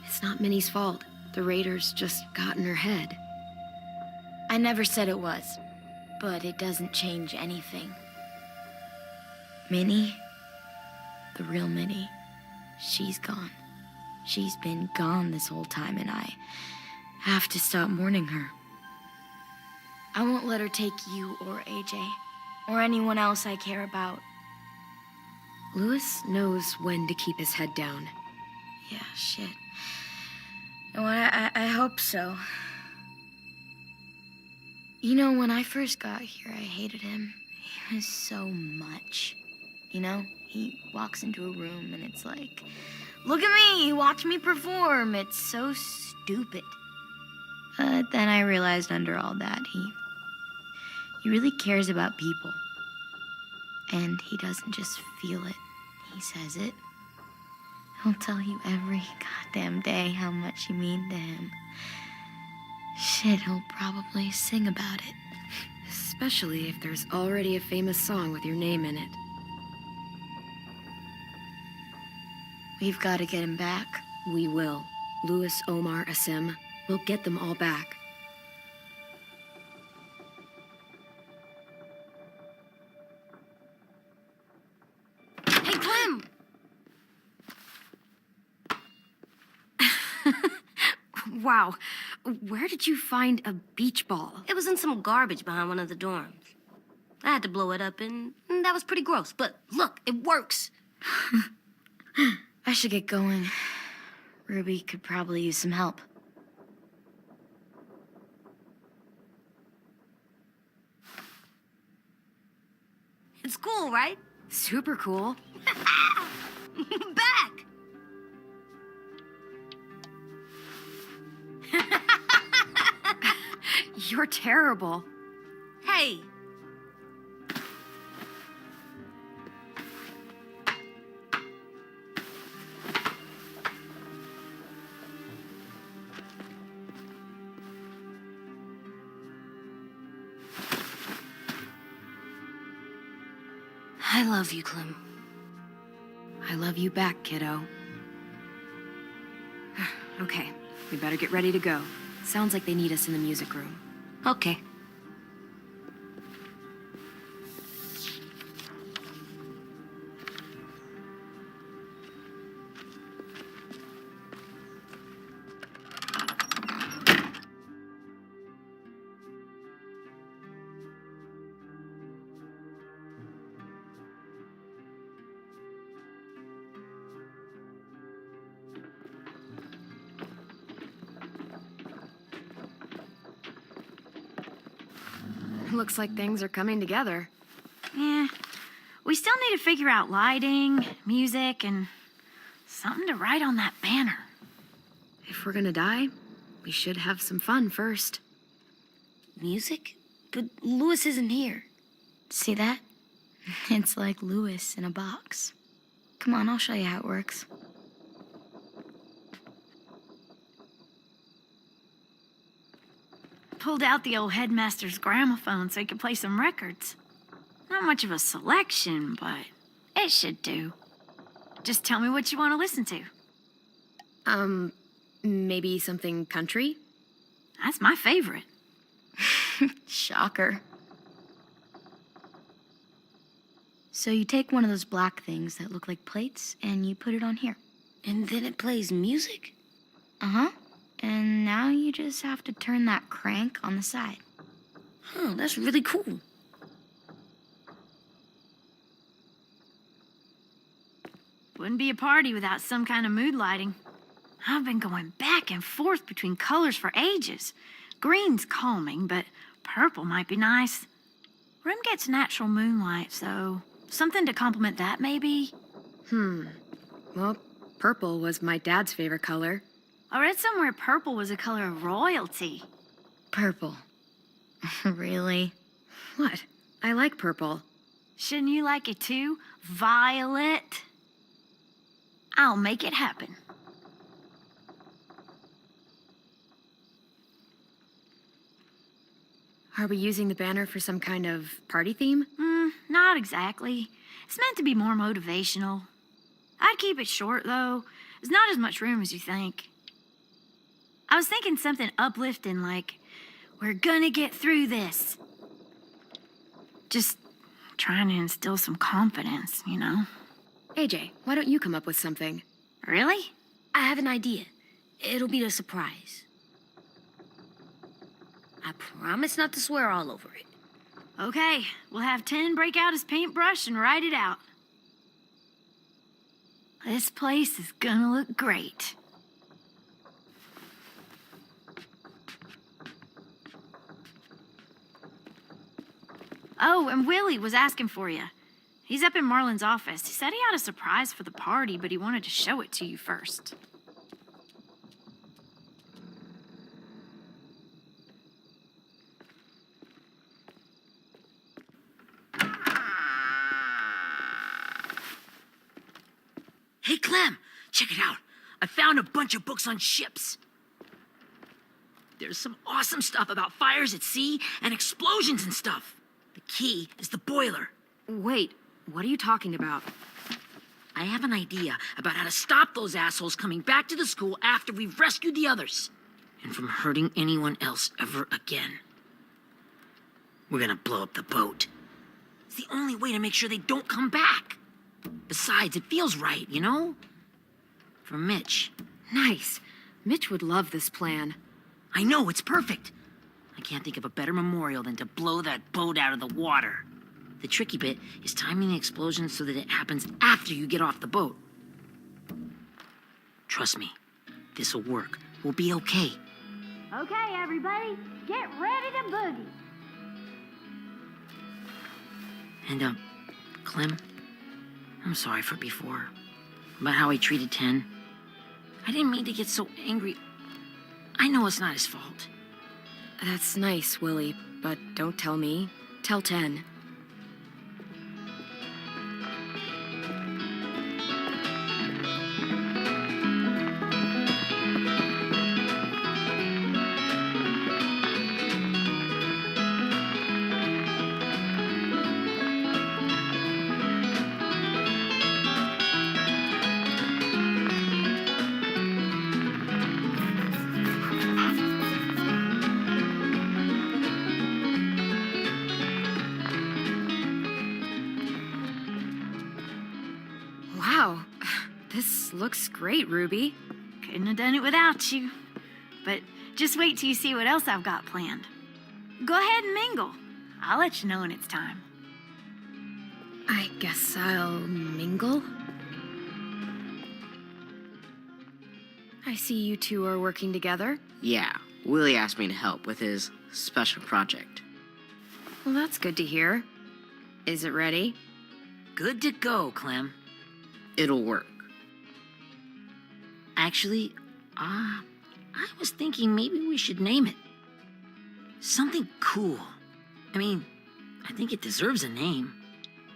It's not Minnie's fault. The raiders just got in her head. I never said it was, but it doesn't change anything. Minnie, the real Minnie, she's gone. She's been gone this whole time, and I have to stop mourning her. I won't let her take you or AJ, or anyone else I care about. Louis knows when to keep his head down. Yeah, shit. Well, I hope so. You know, when I first got here, I hated him. He was so much. You know, he walks into a room and it's like, look at me, watch me perform. It's so stupid. But then I realized under all that, he really cares about people. And he doesn't just feel it, he says it. He'll tell you every goddamn day how much you mean to him. Shit, he'll probably sing about it. Especially if there's already a famous song with your name in it. We've got to get him back. We will. Louis, Omar, Asim. We'll get them all back. Hey, Clem! Wow. Where did you find a beach ball? It was in some garbage behind one of the dorms. I had to blow it up, and that was pretty gross. But look, it works. I should get going. Ruby could probably use some help. It's cool, right? Super cool. Back! You're terrible. Hey! I love you, Clem. I love you back, kiddo. Okay, we better get ready to go. Sounds like they need us in the music room. Okay. Looks like things are coming together. Yeah. We still need to figure out lighting, music, and something to write on that banner. If we're gonna die, we should have some fun first. Music? But Louis isn't here. See that? It's like Louis in a box. Come on, I'll show you how it works. Pulled out the old headmaster's gramophone so he could play some records. Not much of a selection, but it should do. Just tell me what you want to listen to. Maybe something country? That's my favorite. Shocker. So you take one of those black things that look like plates and you put it on here. And then it plays music? Uh-huh. And now you just have to turn that crank on the side. Huh, that's really cool. Wouldn't be a party without some kind of mood lighting. I've been going back and forth between colors for ages. Green's calming, but purple might be nice. Room gets natural moonlight, so something to complement that, maybe? Well, purple was my dad's favorite color. I read somewhere purple was a color of royalty. Purple. Really? What? I like purple. Shouldn't you like it too? Violet? I'll make it happen. Are we using the banner for some kind of party theme? Not exactly. It's meant to be more motivational. I'd keep it short, though. There's not as much room as you think. I was thinking something uplifting like, we're gonna get through this. Just trying to instill some confidence, you know? AJ, why don't you come up with something? Really? I have an idea. It'll be a surprise. I promise not to swear all over it. Okay, we'll have 10 break out his paintbrush and write it out. This place is gonna look great. Oh, and Willie was asking for you. He's up in Marlin's office. He said he had a surprise for the party, but he wanted to show it to you first. Hey, Clem, check it out. I found a bunch of books on ships. There's some awesome stuff about fires at sea and explosions and stuff. The key is the boiler. Wait, what are you talking about? I have an idea about how to stop those assholes coming back to the school after we've rescued the others. And from hurting anyone else ever again. We're gonna blow up the boat. It's the only way to make sure they don't come back. Besides, it feels right, you know? For Mitch. Nice. Mitch would love this plan. I know, it's perfect. I can't think of a better memorial than to blow that boat out of the water. The tricky bit is timing the explosion so that it happens after you get off the boat. Trust me, this'll work. We'll be okay. Okay, everybody, get ready to boogie. And, Clem, I'm sorry for before. About how I treated Ten. I didn't mean to get so angry. I know it's not his fault. That's nice, Willie, but don't tell me. Tell 10. Wow, this looks great, Ruby. Couldn't have done it without you. But just wait till you see what else I've got planned. Go ahead and mingle. I'll let you know when it's time. I guess I'll mingle. I see you two are working together. Yeah, Willie asked me to help with his special project. Well, that's good to hear. Is it ready? Good to go, Clem. It'll work. Actually, I was thinking maybe we should name it. Something cool. I mean, I think it deserves a name.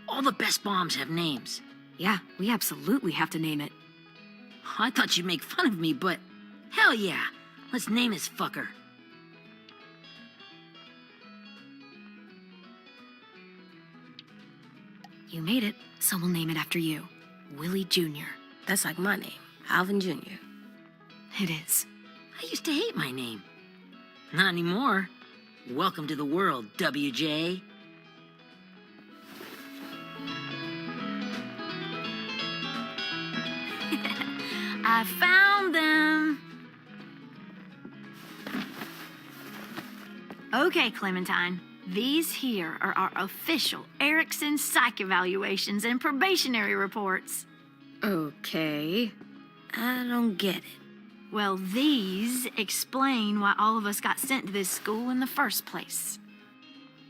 All the best bombs have names. Yeah, we absolutely have to name it. I thought you'd make fun of me, but hell yeah. Let's name this fucker. You made it, so we'll name it after you. Willie Jr. That's like my name, Alvin Jr. It is. I used to hate my name. Not anymore. Welcome to the world, WJ. I found them. Okay, Clementine. These here are our official Erickson psych evaluations and probationary reports. Okay. I don't get it. Well, these explain why all of us got sent to this school in the first place.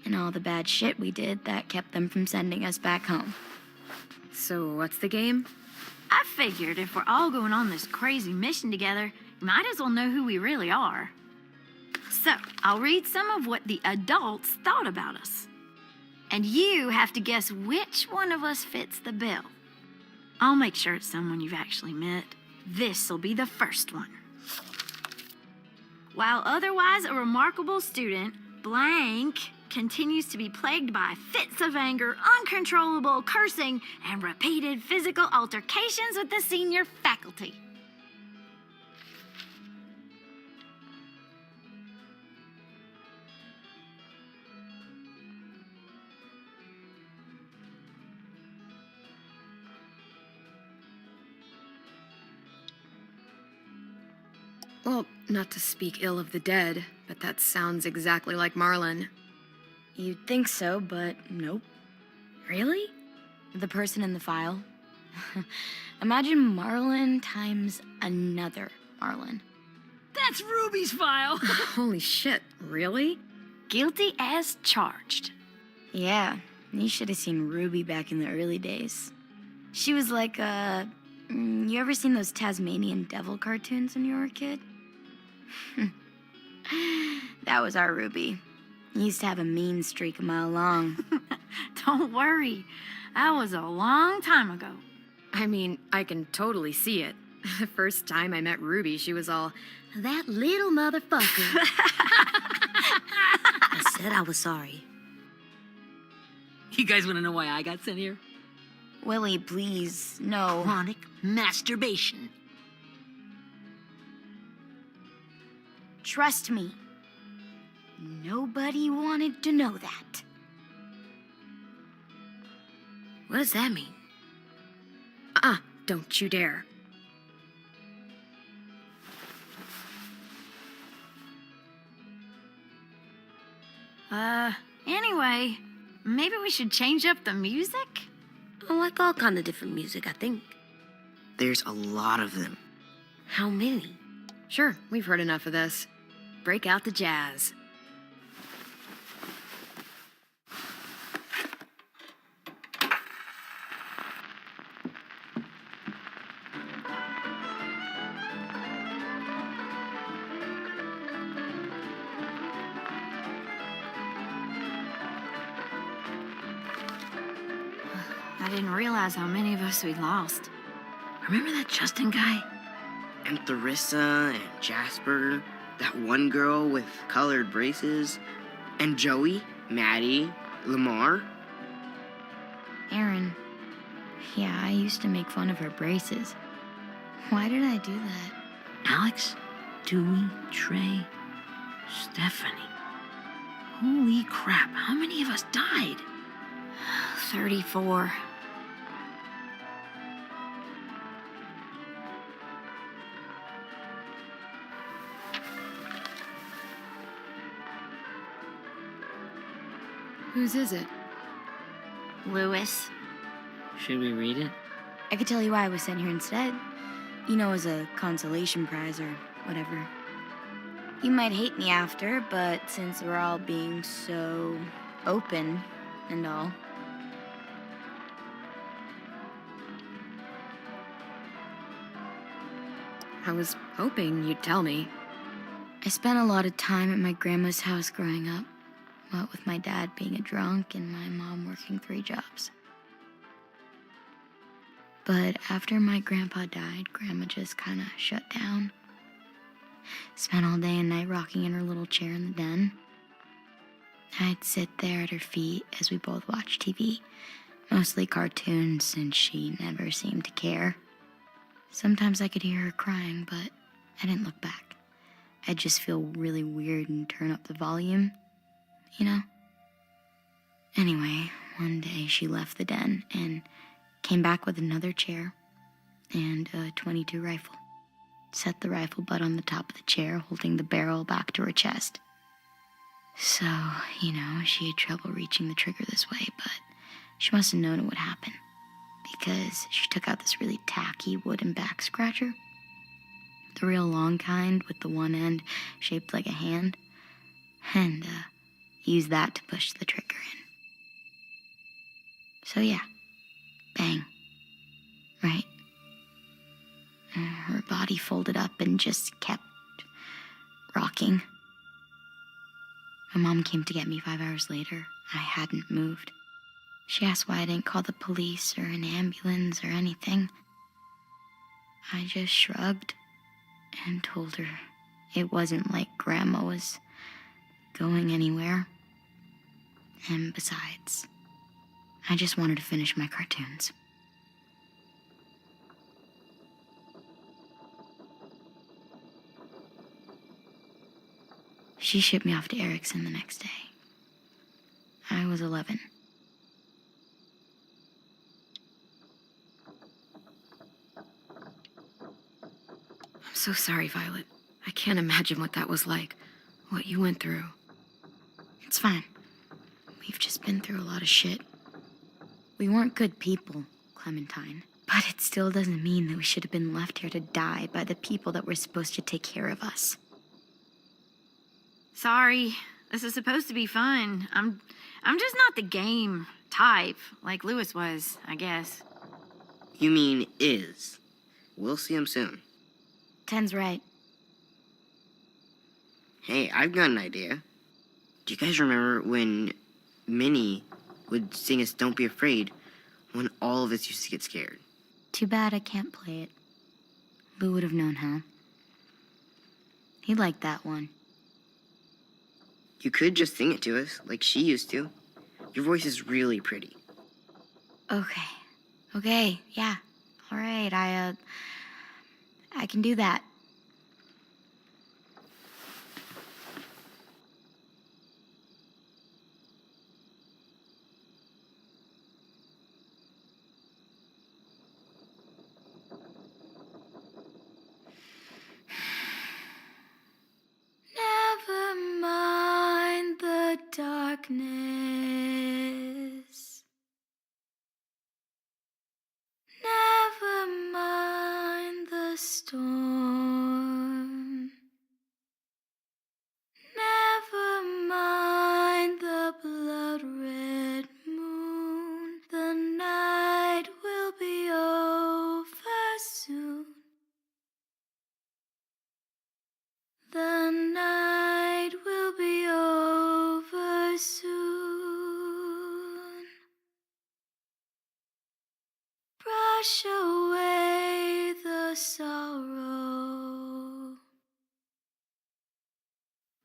And all the bad shit we did that kept them from sending us back home. So what's the game? I figured if we're all going on this crazy mission together, we might as well know who we really are. So, I'll read some of what the adults thought about us. And you have to guess which one of us fits the bill. I'll make sure it's someone you've actually met. This'll be the first one. While otherwise a remarkable student, blank continues to be plagued by fits of anger, uncontrollable cursing, and repeated physical altercations with the senior faculty. Well, not to speak ill of the dead, but that sounds exactly like Marlon. You'd think so, but nope. Really? The person in the file. Imagine Marlon times another Marlon. That's Ruby's file. Holy shit, really? Guilty as charged. Yeah, you should have seen Ruby back in the early days. She was like, you ever seen those Tasmanian devil cartoons when you were a kid? That was our Ruby. He used to have a mean streak a mile long. Don't worry. That was a long time ago. I mean, I can totally see it. The first time I met Ruby, she was all, that little motherfucker. I said I was sorry. You guys want to know why I got sent here? Willie, please, no. Chronic masturbation. Trust me. Nobody wanted to know that. What does that mean? Don't you dare. Anyway, maybe we should change up the music? I like all kind of different music, I think. There's a lot of them. How many? Sure, we've heard enough of this. Break out the jazz. I didn't realize how many of us we'd lost. Remember that Justin guy? And Theresa and Jasper, that one girl with colored braces, and Joey, Maddie, Lamar. Aaron. Yeah, I used to make fun of her braces. Why did I do that? Alex, Dewey, Trey, Stephanie. Holy crap, how many of us died? 34. Whose is it? Lewis. Should we read it? I could tell you why I was sent here instead. You know, as a consolation prize or whatever. You might hate me after, but since we're all being so open and all. I was hoping you'd tell me. I spent a lot of time at my grandma's house growing up, what with my dad being a drunk and my mom working 3 jobs. But after my grandpa died, Grandma just kind of shut down. Spent all day and night rocking in her little chair in the den. I'd sit there at her feet as we both watched TV, mostly cartoons, since she never seemed to care. Sometimes I could hear her crying, but I didn't look back. I'd just feel really weird and turn up the volume, you know? Anyway, one day she left the den and came back with another chair and a .22 rifle. Set the rifle butt on the top of the chair, holding the barrel back to her chest. So, she had trouble reaching the trigger this way, but she must have known it would happen, because she took out this really tacky wooden back scratcher. The real long kind with the one end shaped like a hand, and used that to push the trigger in. So yeah, bang, right? Her body folded up and just kept rocking. My mom came to get me 5 hours later. I hadn't moved. She asked why I didn't call the police or an ambulance or anything. I just shrugged and told her it wasn't like Grandma was going anywhere. And besides, I just wanted to finish my cartoons. She shipped me off to Erickson the next day. I was 11. I'm so sorry, Violet. I can't imagine what that was like, what you went through. It's fine. We've just been through a lot of shit. We weren't good people, Clementine. But it still doesn't mean that we should have been left here to die by the people that were supposed to take care of us. Sorry. This is supposed to be fun. I'm just not the game type like Lewis was, I guess. You mean is. We'll see him soon. Ten's right. Hey, I've got an idea. Do you guys remember when Minnie would sing us Don't Be Afraid when all of us used to get scared? Too bad I can't play it. Lou would have known how. He liked that one. You could just sing it to us, like she used to. Your voice is really pretty. Okay, yeah. All right, I can do that. Never mind the darkness. Never mind the storm. Never mind the blood-red moon. The night will be over soon. The night will be over soon. Brush away the sorrow.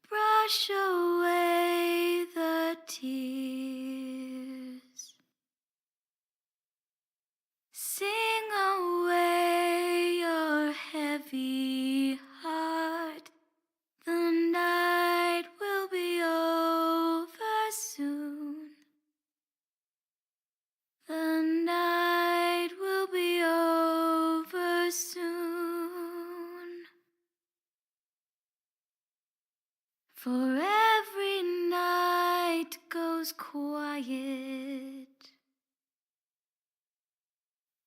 Brush away the tears. Sing away your heavy heart. The night will be over soon. The night will be over soon. For every night goes quiet,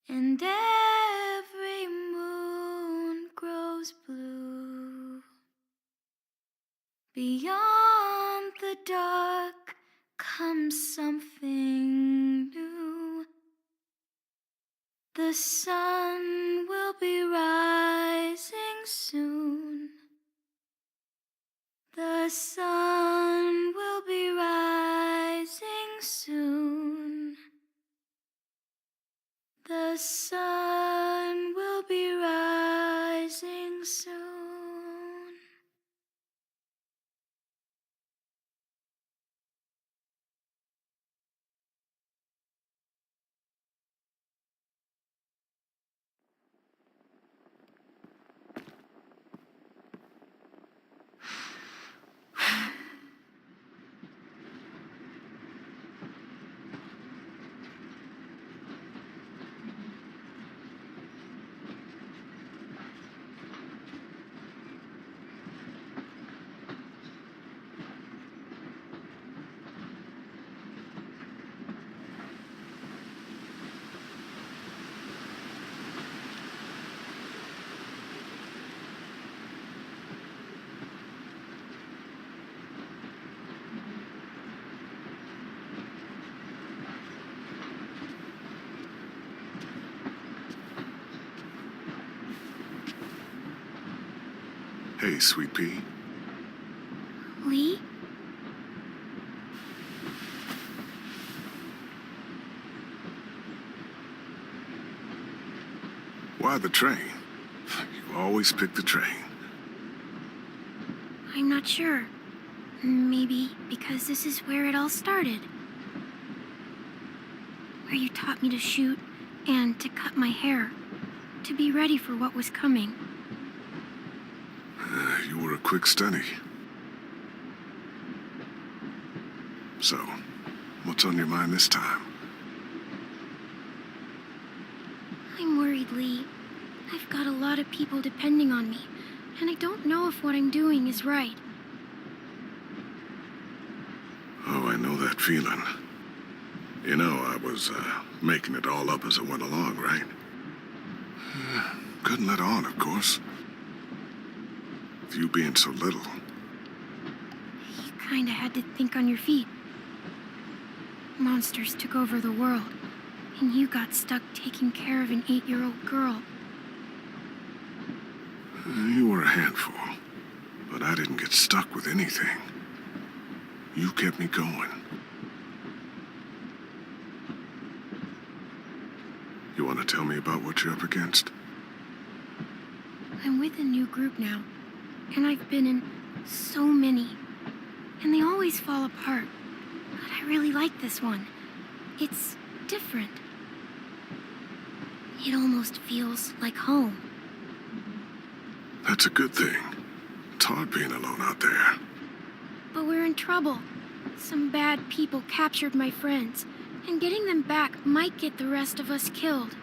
and every moon grows blue. Beyond the dark comes something new. The sun will be rising soon. The sun will be rising soon. The sun will be rising soon. Hey, Sweet Pea. Lee? Why the train? You always pick the train. I'm not sure. Maybe because this is where it all started. Where you taught me to shoot and to cut my hair. To be ready for what was coming. You were a quick study. So, what's on your mind this time? I'm worried, Lee. I've got a lot of people depending on me, and I don't know if what I'm doing is right. Oh, I know that feeling. You know, I was making it all up as I went along, right? Couldn't let on, of course. With you being so little. You kinda had to think on your feet. Monsters took over the world, and you got stuck taking care of an 8-year-old girl. You were a handful, but I didn't get stuck with anything. You kept me going. You want to tell me about what you're up against? I'm with a new group now, and I've been in so many, and they always fall apart. But I really like this one. It's different. It almost feels like home. That's a good thing. It's hard being alone out there. But we're in trouble. Some bad people captured my friends, and getting them back might get the rest of us killed.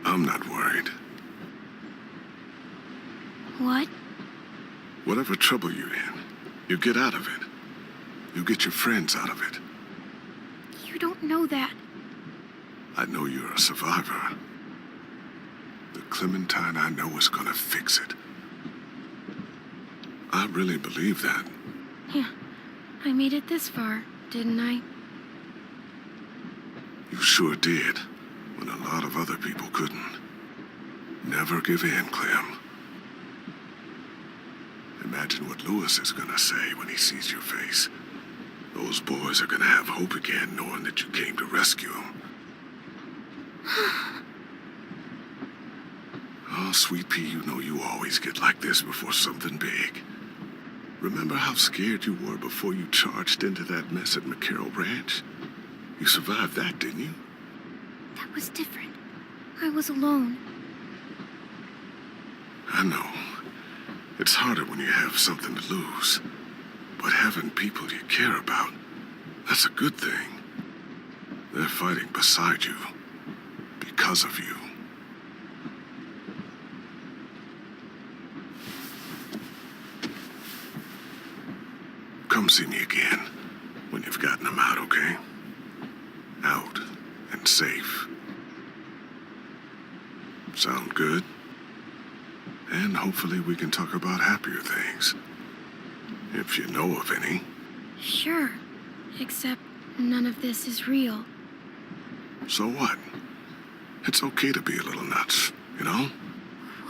I'm not worried. What? Whatever trouble you're in, you get out of it. You get your friends out of it. You don't know that. I know you're a survivor. The Clementine I know is gonna fix it. I really believe that. Yeah, I made it this far, didn't I? You sure did, when a lot of other people couldn't. Never give in, Clem. Imagine what Lewis is gonna say when he sees your face. Those boys are gonna have hope again, knowing that you came to rescue them. Oh, Sweet Pea, you know you always get like this before something big. Remember how scared you were before you charged into that mess at McCarroll Ranch? You survived that, didn't you? That was different. I was alone. I know. It's harder when you have something to lose. But having people you care about, that's a good thing. They're fighting beside you. Because of you. Come see me again when you've gotten them out, okay? Out and safe. Sound good? And hopefully we can talk about happier things. If you know of any. Sure. Except none of this is real. So what? It's okay to be a little nuts, you know?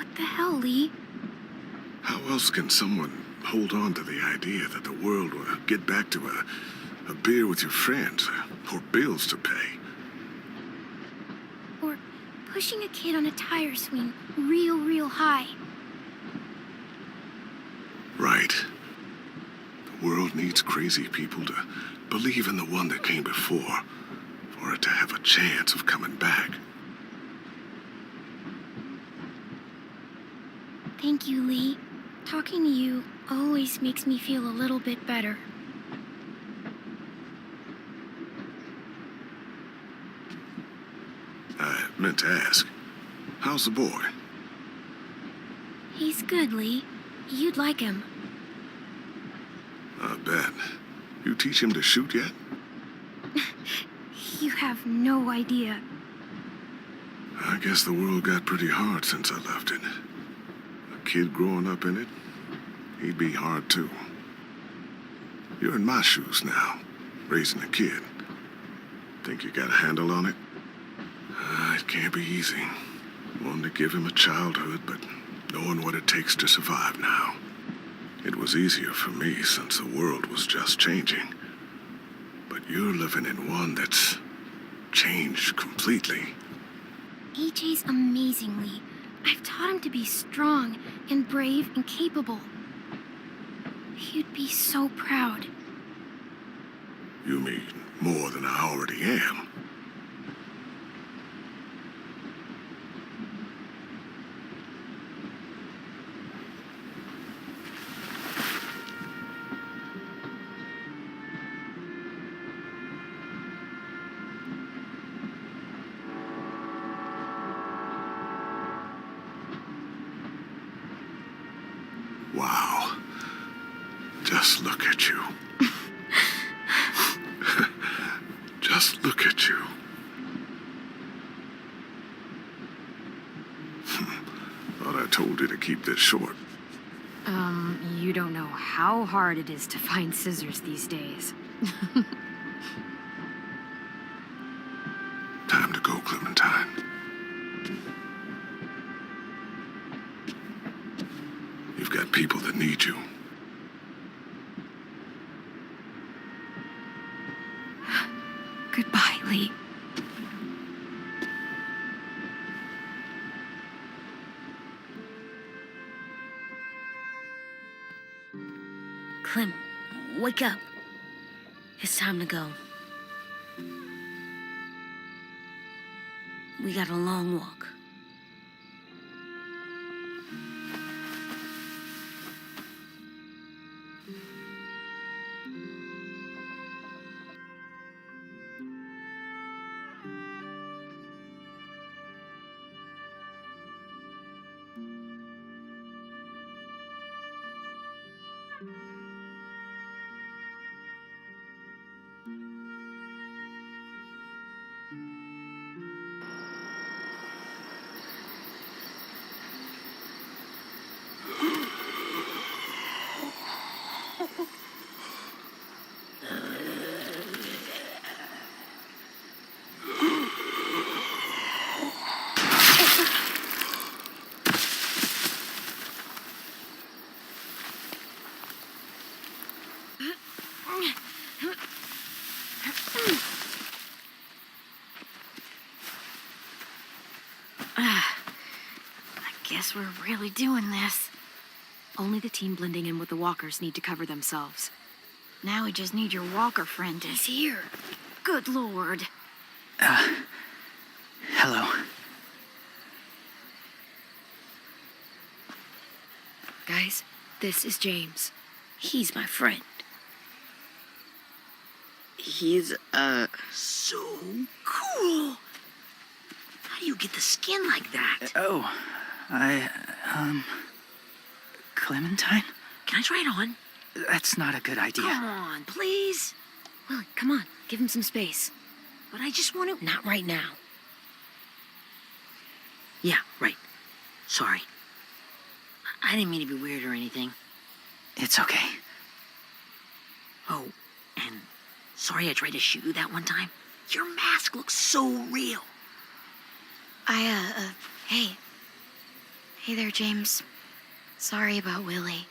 What the hell, Lee? How else can someone hold on to the idea that the world will get back to a beer with your friends or bills to pay? Or pushing a kid on a tire swing real high. Right. The world needs crazy people to believe in the one that came before, for it to have a chance of coming back. Thank you, Lee. Talking to you always makes me feel a little bit better. I meant to ask, how's the boy? He's good, Lee. You'd like him. I bet. You teach him to shoot yet? You have no idea. I guess the world got pretty hard since I left it. A kid growing up in it, he'd be hard too. You're in my shoes now, raising a kid. Think you got a handle on it? It can't be easy. Wanting to give him a childhood, but knowing what it takes to survive now. It was easier for me since the world was just changing. But you're living in one that's changed completely. AJ's amazing, Lee. I've taught him to be strong and brave and capable. He'd be so proud. You mean more than I already am? Wow. Just look at you. Just look at you. Thought I told you to keep this short. You don't know how hard it is to find scissors these days. Time to go, Clementine. You've got people that need you. Goodbye, Lee. Clem, wake up. It's time to go. We got a long walk. Guess we're really doing this. Only the team blending in with the walkers need to cover themselves. Now we just need your walker friend to... He's here. Good Lord. Hello. Guys, this is James. He's my friend. He's, So cool. How do you get the skin like that? Clementine? Can I try it on? That's not a good idea. Come on, please. Willie, come on. Give him some space. But I just want to... Not right now. Yeah, right. Sorry. I didn't mean to be weird or anything. It's okay. Oh, and sorry I tried to shoot you that one time. Your mask looks so real. Hey. Hey there, James. Sorry about Willie.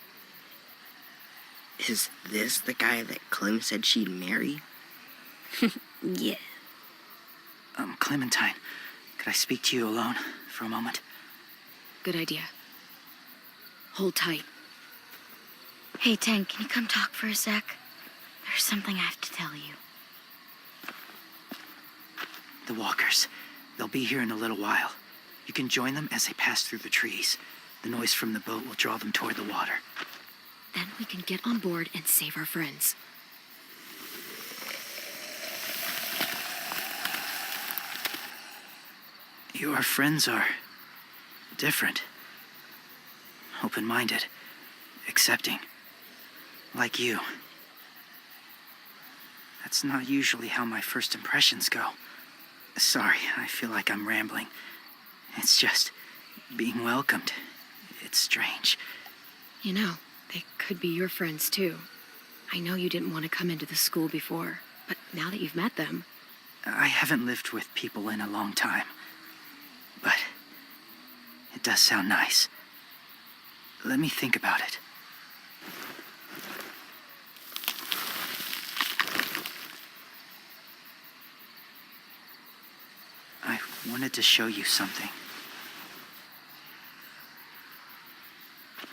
Is this the guy that Clem said she'd marry? Yeah. Clementine, could I speak to you alone for a moment? Good idea. Hold tight. Hey, Tank, can you come talk for a sec? There's something I have to tell you. The walkers. They'll be here in a little while. You can join them as they pass through the trees. The noise from the boat will draw them toward the water. Then we can get on board and save our friends. Your friends are different. Open-minded. Accepting. Like you. That's not usually how my first impressions go. Sorry, I feel like I'm rambling. It's just being welcomed. It's strange. You know, they could be your friends too. I know you didn't want to come into the school before, but now that you've met them... I haven't lived with people in a long time. But it does sound nice. Let me think about it. I wanted to show you something.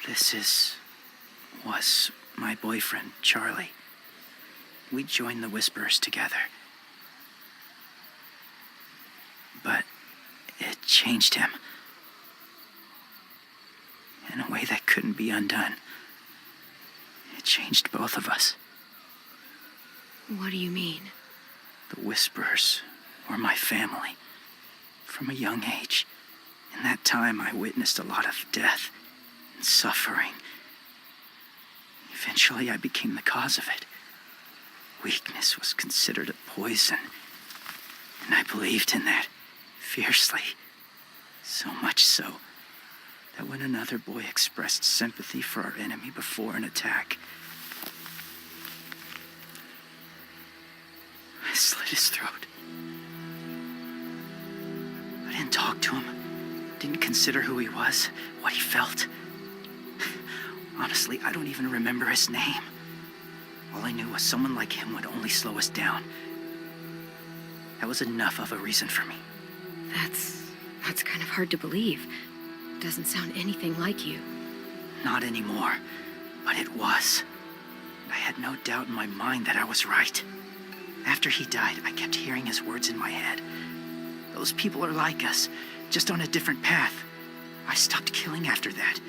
This was my boyfriend, Charlie. We joined the Whisperers together. But it changed him. In a way that couldn't be undone. It changed both of us. What do you mean? The Whisperers were my family. From a young age. In that time, I witnessed a lot of death and suffering. Eventually, I became the cause of it. Weakness was considered a poison. And I believed in that fiercely. So much so that when another boy expressed sympathy for our enemy before an attack, I slit his throat. I didn't talk to him, didn't consider who he was, what he felt. Honestly, I don't even remember his name. All I knew was someone like him would only slow us down. That was enough of a reason for me. That's kind of hard to believe. Doesn't sound anything like you. Not anymore, but it was. I had no doubt in my mind that I was right. After he died, I kept hearing his words in my head. Those people are like us, just on a different path. I stopped killing after that.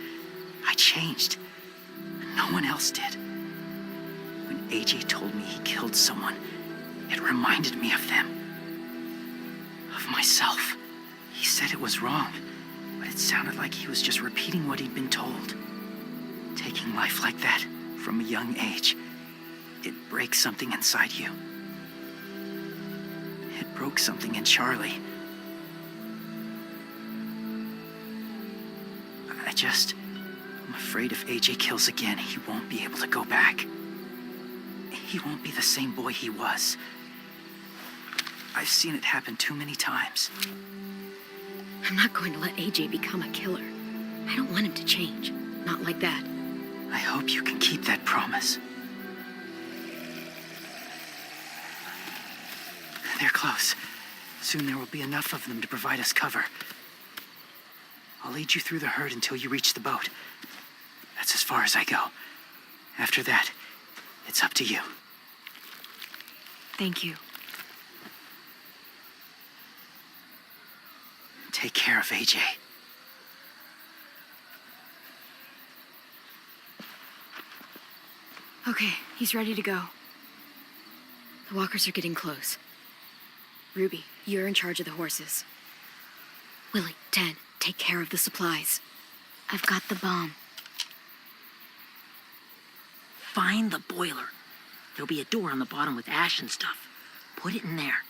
I changed. No one else did. When AJ told me he killed someone, it reminded me of them. Of myself. He said it was wrong, but it sounded like he was just repeating what he'd been told. Taking life like that from a young age, it breaks something inside you. It broke something in Charlie. I'm afraid if AJ kills again, he won't be able to go back. He won't be the same boy he was. I've seen it happen too many times. I'm not going to let AJ become a killer. I don't want him to change. Not like that. I hope you can keep that promise. They're close. Soon there will be enough of them to provide us cover. I'll lead you through the herd until you reach the boat. That's as far as I go. After that, it's up to you. Thank you. Take care of AJ. Okay, he's ready to go. The walkers are getting close. Ruby, you're in charge of the horses. Willie, Ten, take care of the supplies. I've got the bomb. Find the boiler. There'll be a door on the bottom with ash and stuff. Put it in there.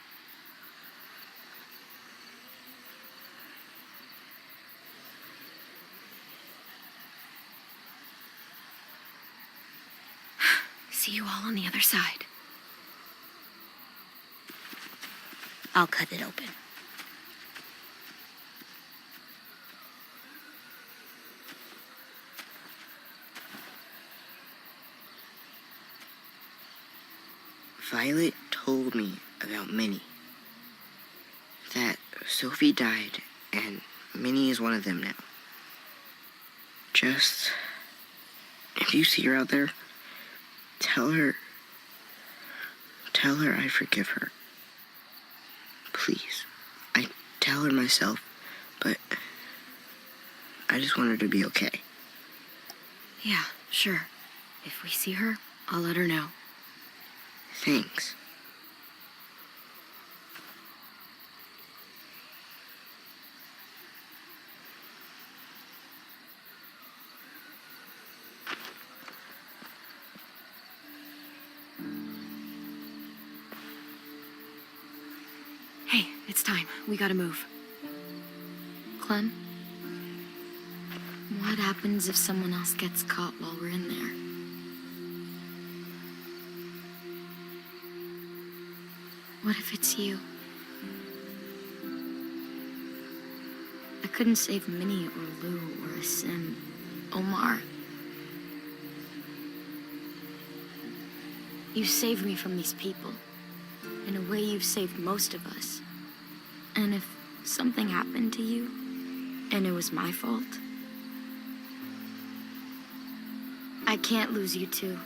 See you all on the other side. I'll cut it open. Violet told me about Minnie. That Sophie died, and Minnie is one of them now. Just, if you see her out there, tell her I forgive her. Please. I tell her myself, but I just want her to be okay. Yeah, sure. If we see her, I'll let her know. Thanks. Hey, it's time. We gotta move. Clem, what happens if someone else gets caught while we're in there? What if it's you? I couldn't save Minnie or Lou or Asim, Omar. You saved me from these people. In a way, you've saved most of us. And if something happened to you, and it was my fault, I can't lose you too.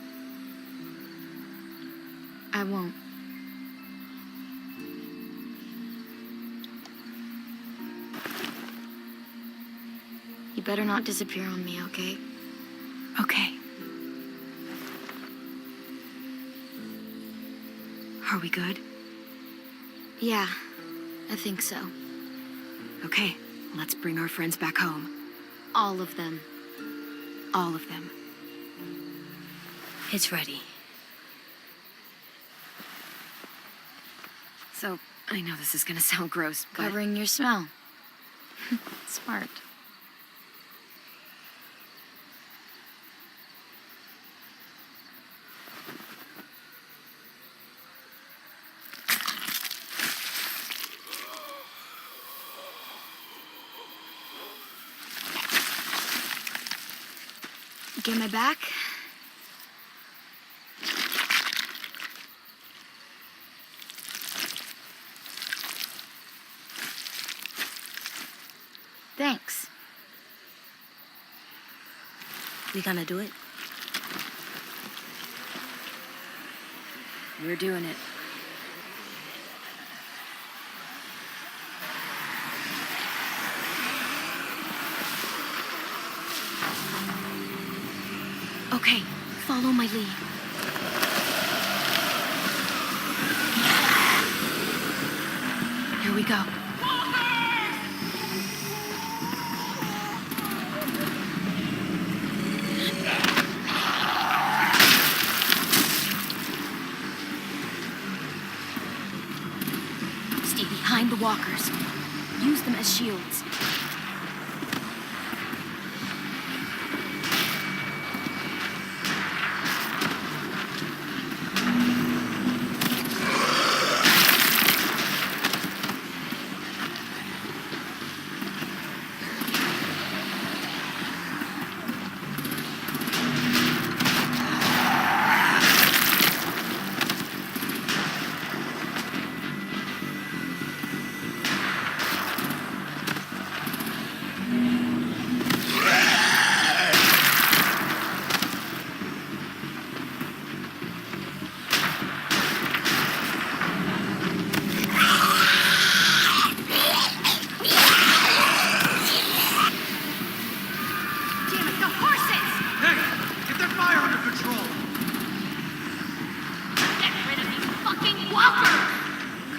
I won't. You better not disappear on me, okay? Okay. Are we good? Yeah, I think so. Okay, let's bring our friends back home. All of them. All of them. It's ready. So, I know this is gonna sound gross, but... Covering your smell. Smart. Get my back? Thanks. We gonna do it? We're doing it. Okay, follow my lead. Here we go. Stay behind the walkers. Use them as shields.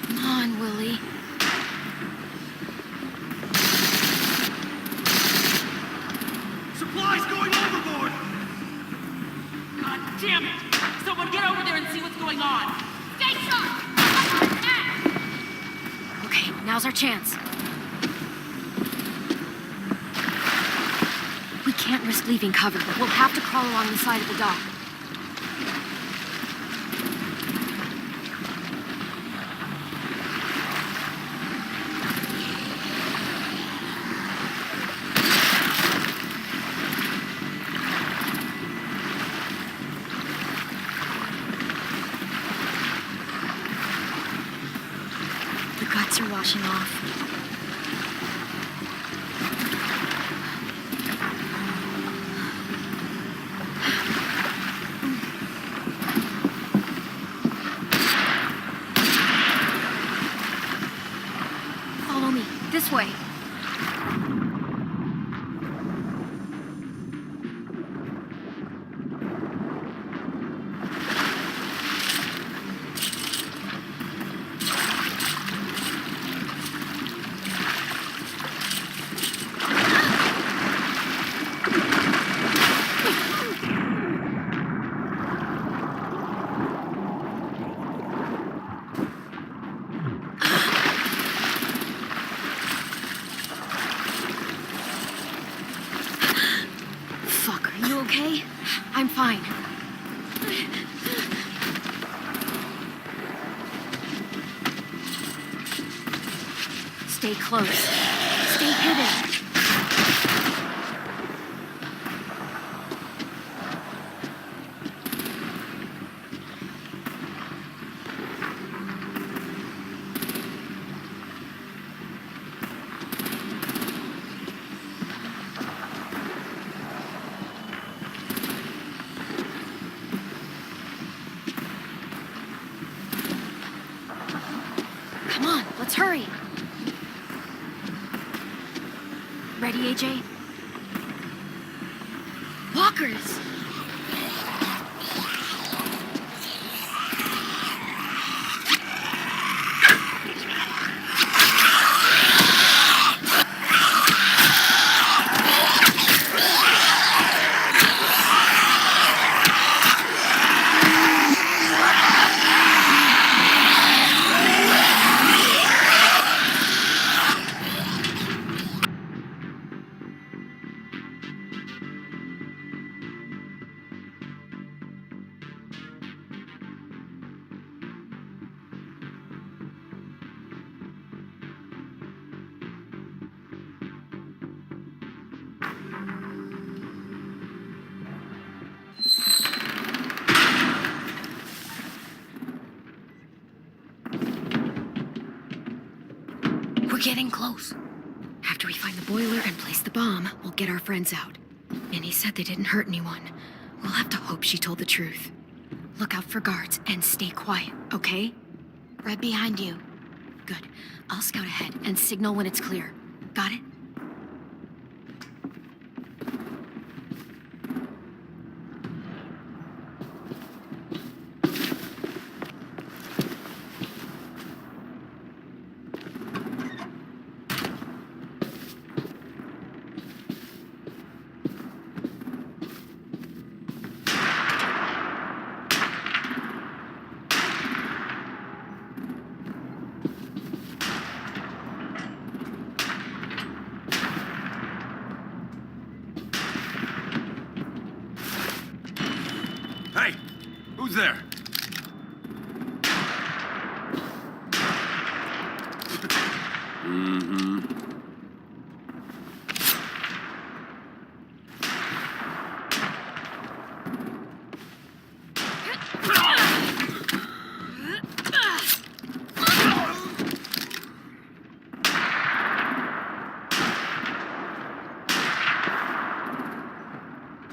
Come on, Willie. Supplies going overboard! God damn it! Someone get over there and see what's going on! Okay, now's our chance. We can't risk leaving cover, but we'll have to crawl along the side of the dock. guts are washing off. Follow me. This way. Fuck, are you okay? I'm fine. Stay close. Stay hidden. Come on, let's hurry. Ready, AJ? Walkers! We're getting close. After we find the boiler and place the bomb, we'll get our friends out. Minnie said they didn't hurt anyone. We'll have to hope she told the truth. Look out for guards and stay quiet, okay? Right behind you. Good. I'll scout ahead and signal when it's clear. Got it? Hey, who's there?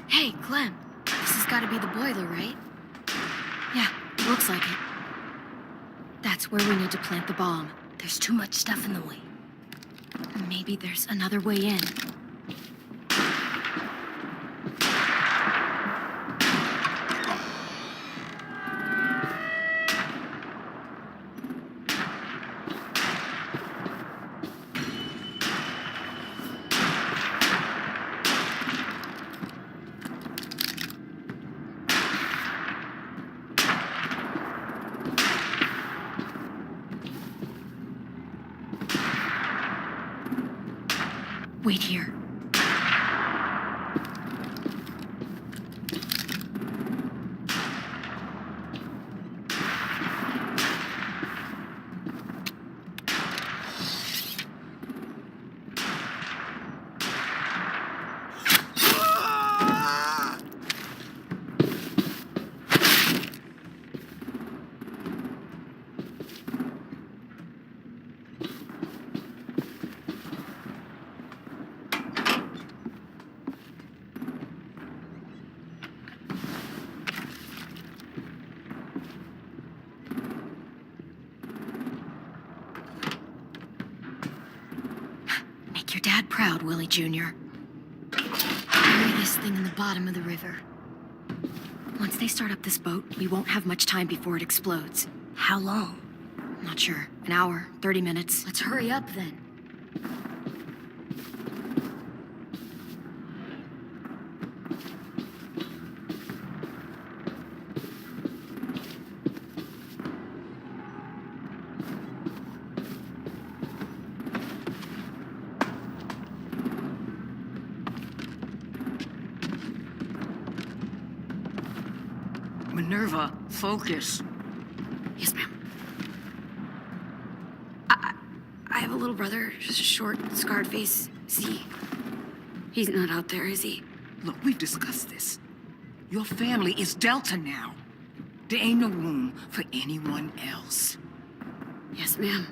Hey, Clem. This has got to be the boiler, right? Yeah, looks like it. That's where we need to plant the bomb. There's too much stuff in the way. Maybe there's another way in. Wait here. dad proud, Willie Jr. Bury this thing in the bottom of the river. Once they start up this boat, we won't have much time before it explodes. How long? Not sure. An hour, 30 minutes. Let's hurry up then. Minerva, focus. Yes, ma'am. I have a little brother, short, scarred face. He's not out there, is he? Look, we've discussed this. Your family is Delta now. There ain't no room for anyone else. Yes, ma'am.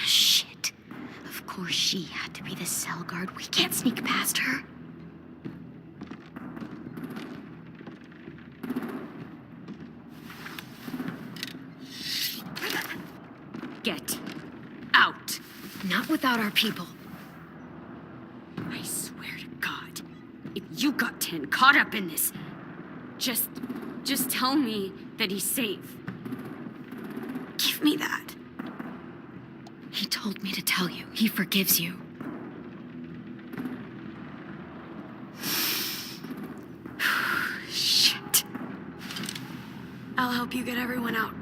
Shit. Of course she had to be the cell guard. We can't sneak past her. Get out. Not without our people. I swear to God, if you got 10 caught up in this, just tell me that he's safe. Give me that. He told me to tell you. He forgives you. Shit. I'll help you get everyone out.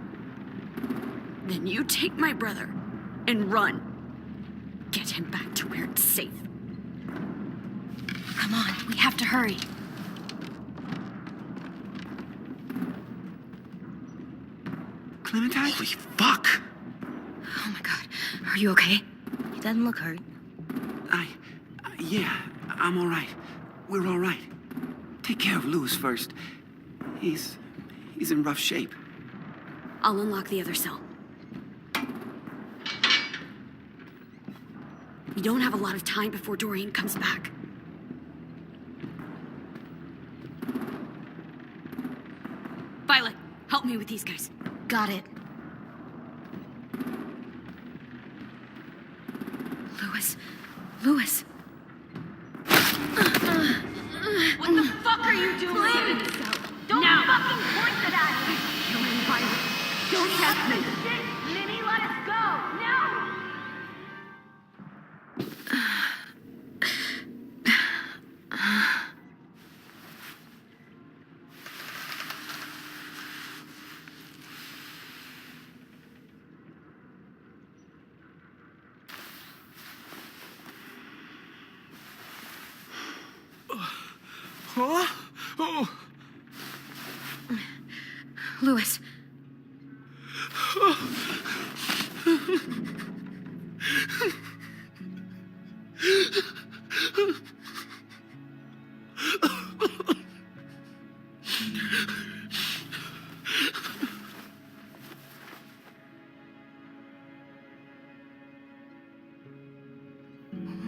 Then you take my brother and run. Get him back to where it's safe. Come on, we have to hurry. Clementine? Holy fuck! Oh my god. Are you okay? He doesn't look hurt. Yeah, I'm all right. We're all right. Take care of Louis first. He's in rough shape. I'll unlock the other cell. We don't have a lot of time before Dorian comes back. Violet, help me with these guys. Got it. Louis. What the fuck are you doing? Don't fucking point it at me! Killing Violet. Don't test me. Minnie, let us go! No! Louis.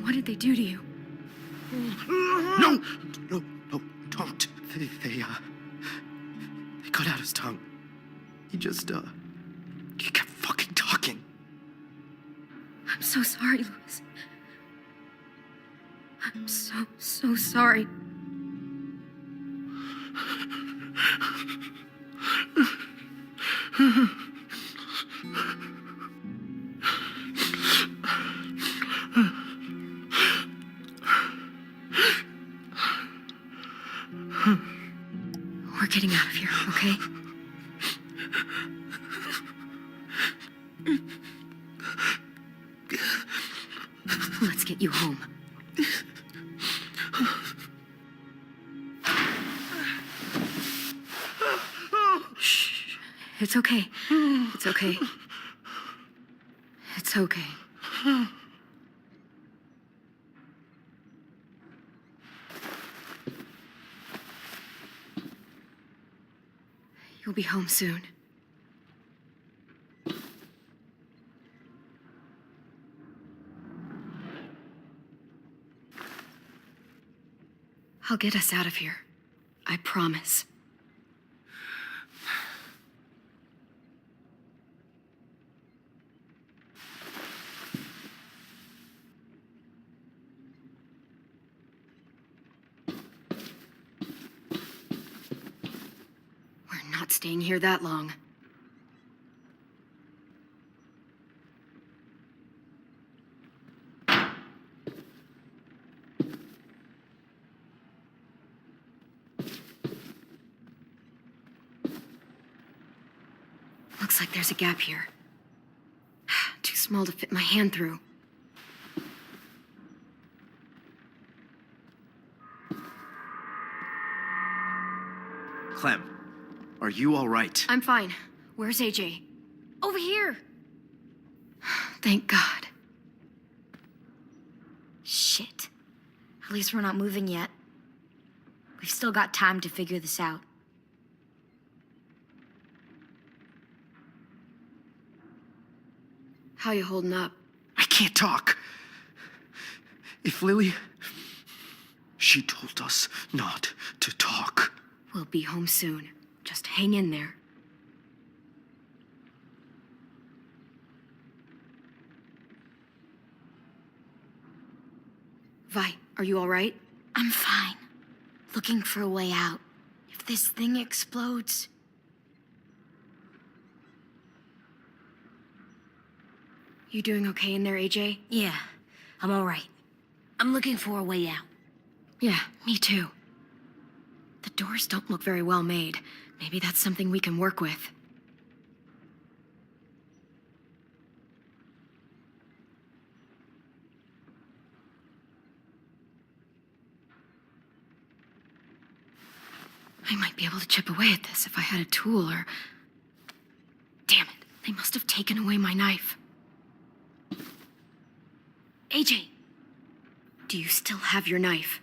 What did they do to you? No, don't. They cut out his tongue. He kept fucking talking. I'm so sorry, Louis. I'm so sorry. We're getting out of here, okay? Let's get you home. Shh. It's okay. It's okay. It's okay. You'll be home soon. I'll get us out of here. I promise. not staying here that long. Looks like there's a gap here. Too small to fit my hand through. Clem, are you all right? I'm fine. Where's AJ? Over here! Thank God. Shit. At least we're not moving yet. We've still got time to figure this out. How you holding up? I can't talk. If Lily... She told us not to talk. We'll be home soon. Just hang in there. Vi, are you all right? I'm fine. Looking for a way out. If this thing explodes... You doing okay in there, AJ? Yeah, I'm all right. I'm looking for a way out. Yeah, me too. The doors don't look very well made. Maybe that's something we can work with. I might be able to chip away at this if I had a tool or... Damn it, they must have taken away my knife. AJ, do you still have your knife?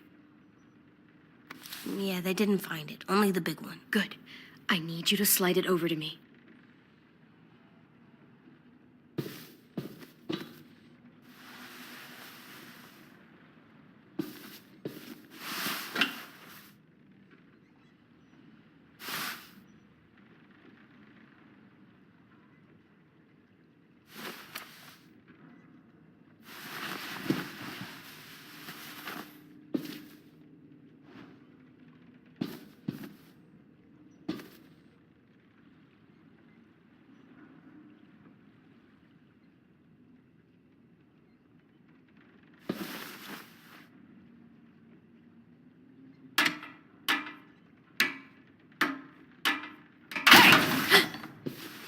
Yeah, they didn't find it. Only the big one. Good. I need you to slide it over to me.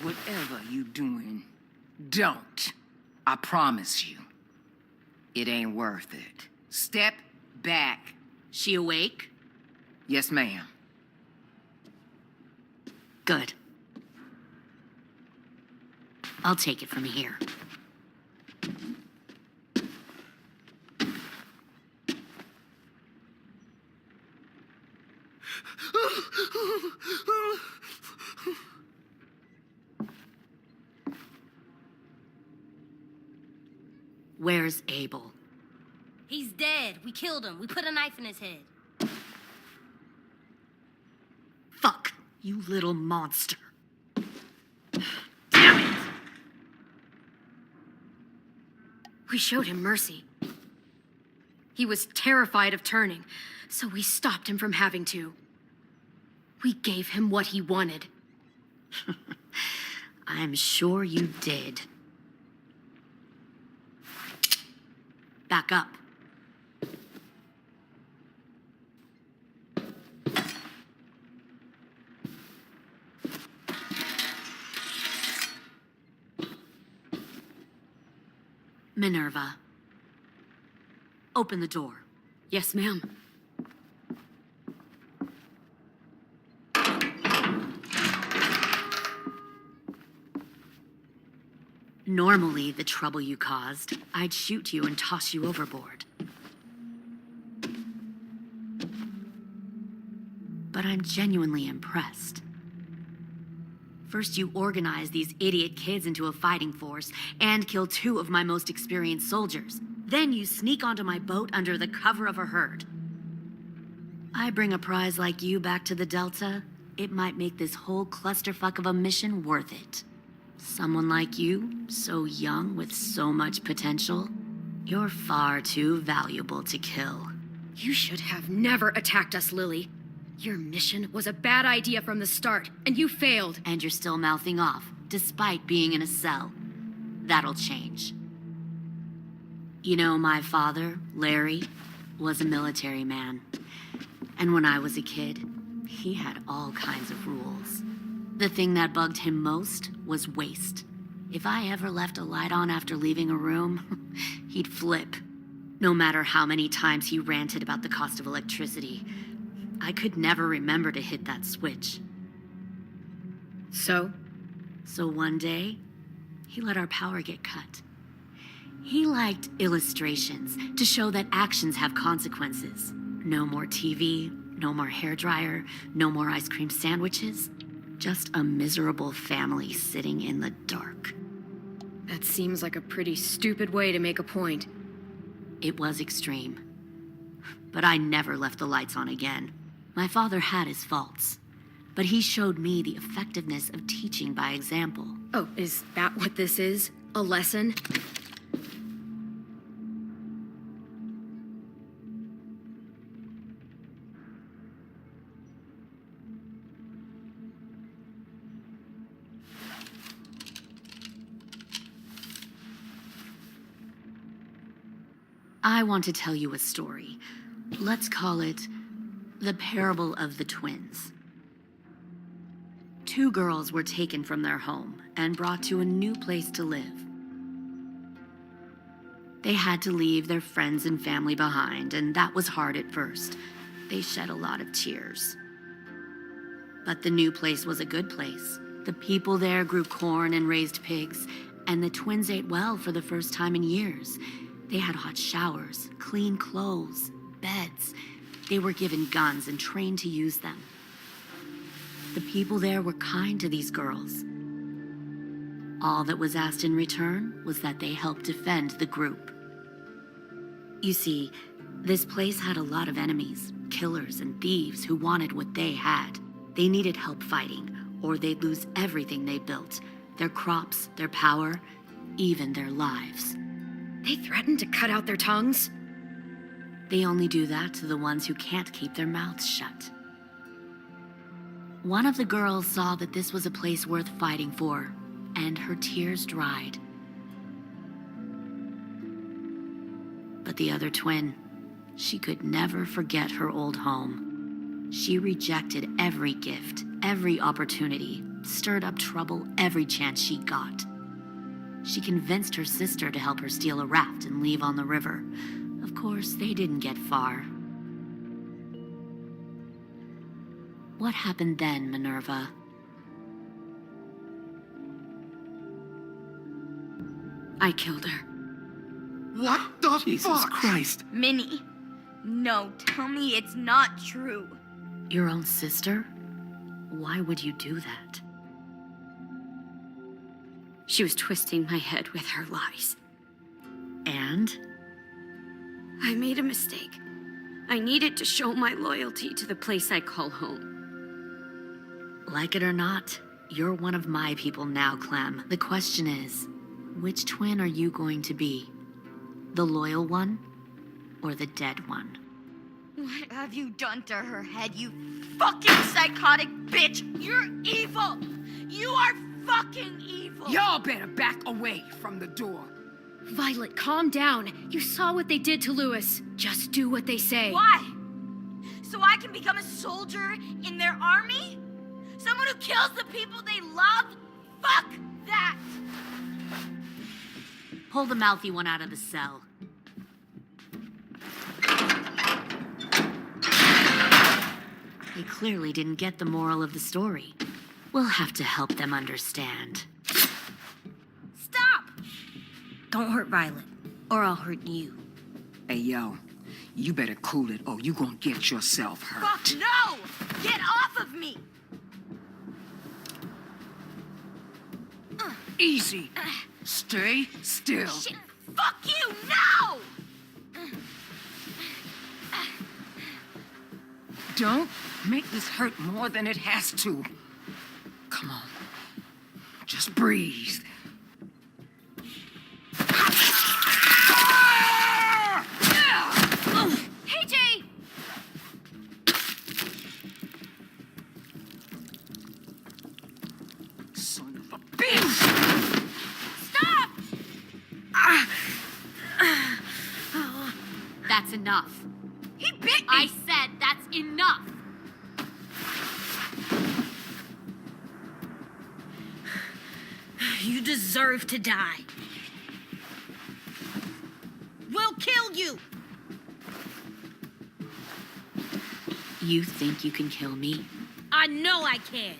Whatever you doing, don't. I promise you. It ain't worth it. Step back. She awake? Yes, ma'am. Good. I'll take it from here. Where's Abel? He's dead. We killed him. We put a knife in his head. Fuck, you little monster. Damn it! We showed him mercy. He was terrified of turning, so we stopped him from having to. We gave him what he wanted. I'm sure you did. Back up. Minerva. Open the door. Yes, ma'am. Normally, the trouble you caused, I'd shoot you and toss you overboard. But I'm genuinely impressed. First, you organize these idiot kids into a fighting force and kill 2 of my most experienced soldiers. Then you sneak onto my boat under the cover of a herd. I bring a prize like you back to the Delta, it might make this whole clusterfuck of a mission worth it. Someone like you, so young with so much potential, you're far too valuable to kill. You should have never attacked us, Lily. Your mission was a bad idea from the start, and you failed. And you're still mouthing off, despite being in a cell. That'll change. You know, my father, Larry, was a military man. And when I was a kid, he had all kinds of rules. The thing that bugged him most was waste. If I ever left a light on after leaving a room, he'd flip. No matter how many times he ranted about the cost of electricity, I could never remember to hit that switch. So? So one day, he let our power get cut. He liked illustrations to show that actions have consequences. No more TV, no more hairdryer, no more ice cream sandwiches. Just a miserable family sitting in the dark. That seems like a pretty stupid way to make a point. It was extreme. But I never left the lights on again. My father had his faults, but he showed me the effectiveness of teaching by example. Oh, is that what this is? A lesson? I want to tell you a story. Let's call it the Parable of the Twins. Two girls were taken from their home and brought to a new place to live. They had to leave their friends and family behind, and that was hard at first. They shed a lot of tears. But the new place was a good place. The people there grew corn and raised pigs, and the twins ate well for the first time in years. They had hot showers, clean clothes, beds. They were given guns and trained to use them. The people there were kind to these girls. All that was asked in return was that they help defend the group. You see, this place had a lot of enemies, killers and thieves who wanted what they had. They needed help fighting, or they'd lose everything they built, their crops, their power, even their lives. They threatened to cut out their tongues? They only do that to the ones who can't keep their mouths shut. One of the girls saw that this was a place worth fighting for, and her tears dried. But the other twin, she could never forget her old home. She rejected every gift, every opportunity, stirred up trouble every chance she got. She convinced her sister to help her steal a raft and leave on the river. Of course, they didn't get far. What happened then, Minerva? I killed her. What the Jesus Christ! Minnie, no, tell me it's not true. Your own sister? Why would you do that? She was twisting my head with her lies. And? I made a mistake. I needed to show my loyalty to the place I call home. Like it or not, you're one of my people now, Clem. The question is, which twin are you going to be? The loyal one or the dead one? What have you done to her head, you fucking psychotic bitch? You're evil! You are fucking evil! Y'all better back away from the door. Violet, calm down. You saw what they did to Lewis. Just do what they say. Why? So I can become a soldier in their army? Someone who kills the people they love? Fuck that! Pull the mouthy one out of the cell. They clearly didn't get the moral of the story. We'll have to help them understand. Stop! Don't hurt Violet, or I'll hurt you. Hey, yo, you better cool it or you gonna get yourself hurt. Fuck no! Get off of me! Easy. Stay still. Shit, fuck you, no! Don't make this hurt more than it has to. Come on. Just breathe. Hey, Jay! Stop! That's enough. He bit me! I said that's enough. You deserve to die. We'll kill you! You think you can kill me? I know I can.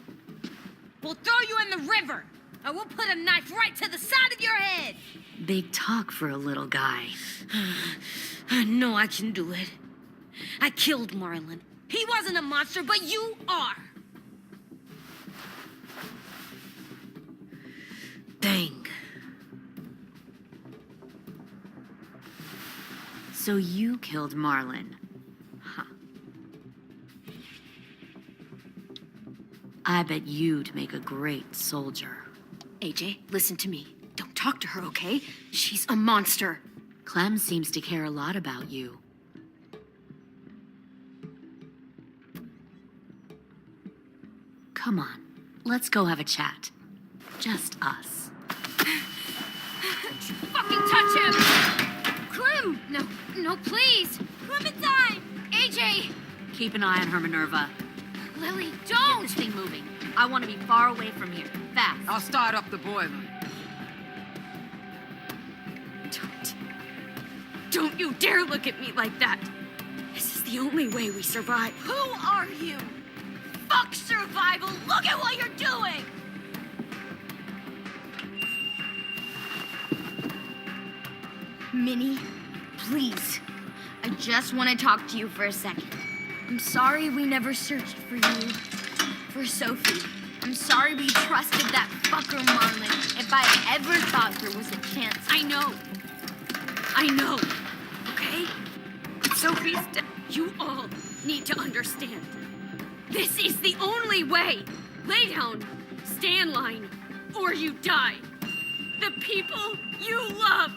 We'll throw you in the river, and we'll put a knife right to the side of your head. Big talk for a little guy. I know I can do it. I killed Marlon. He wasn't a monster, but you are. Dang. So you killed Marlon. Huh. I bet you'd make a great soldier. AJ, listen to me. Don't talk to her, okay? She's a monster. Clem seems to care a lot about you. Come on, let's go have a chat. Just us. Fucking touch him! Clem! No, please! Clementine! AJ! Keep an eye on her, Minerva. Lily, Get don't! this thing moving. I want to be far away from here. Fast. I'll start up the boiler. Don't you dare look at me like that. This is the only way we survive. Who are you? Fuck survival! Look at what you're doing! Minnie, please. I just want to talk to you for a second. I'm sorry we never searched for you, for Sophie. I'm sorry we trusted that fucker Marlon. If I ever thought there was a chance. I know, okay? But Sophie's dead. You all need to understand. This is the only way. Lay down, stay in line, or you die. The people you love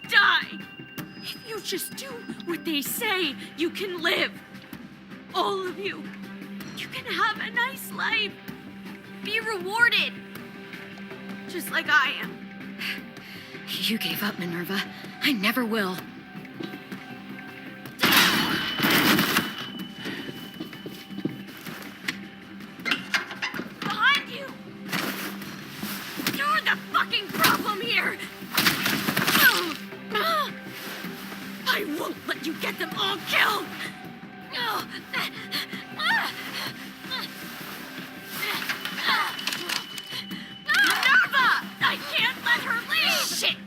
die. If you just do what they say, you can live. All of you. You can have a nice life. Be rewarded. Just like I am. You gave up, Minerva. I never will. Behind you! You're the fucking problem here! I won't let you get them all killed! Minerva! I can't let her leave! Shit!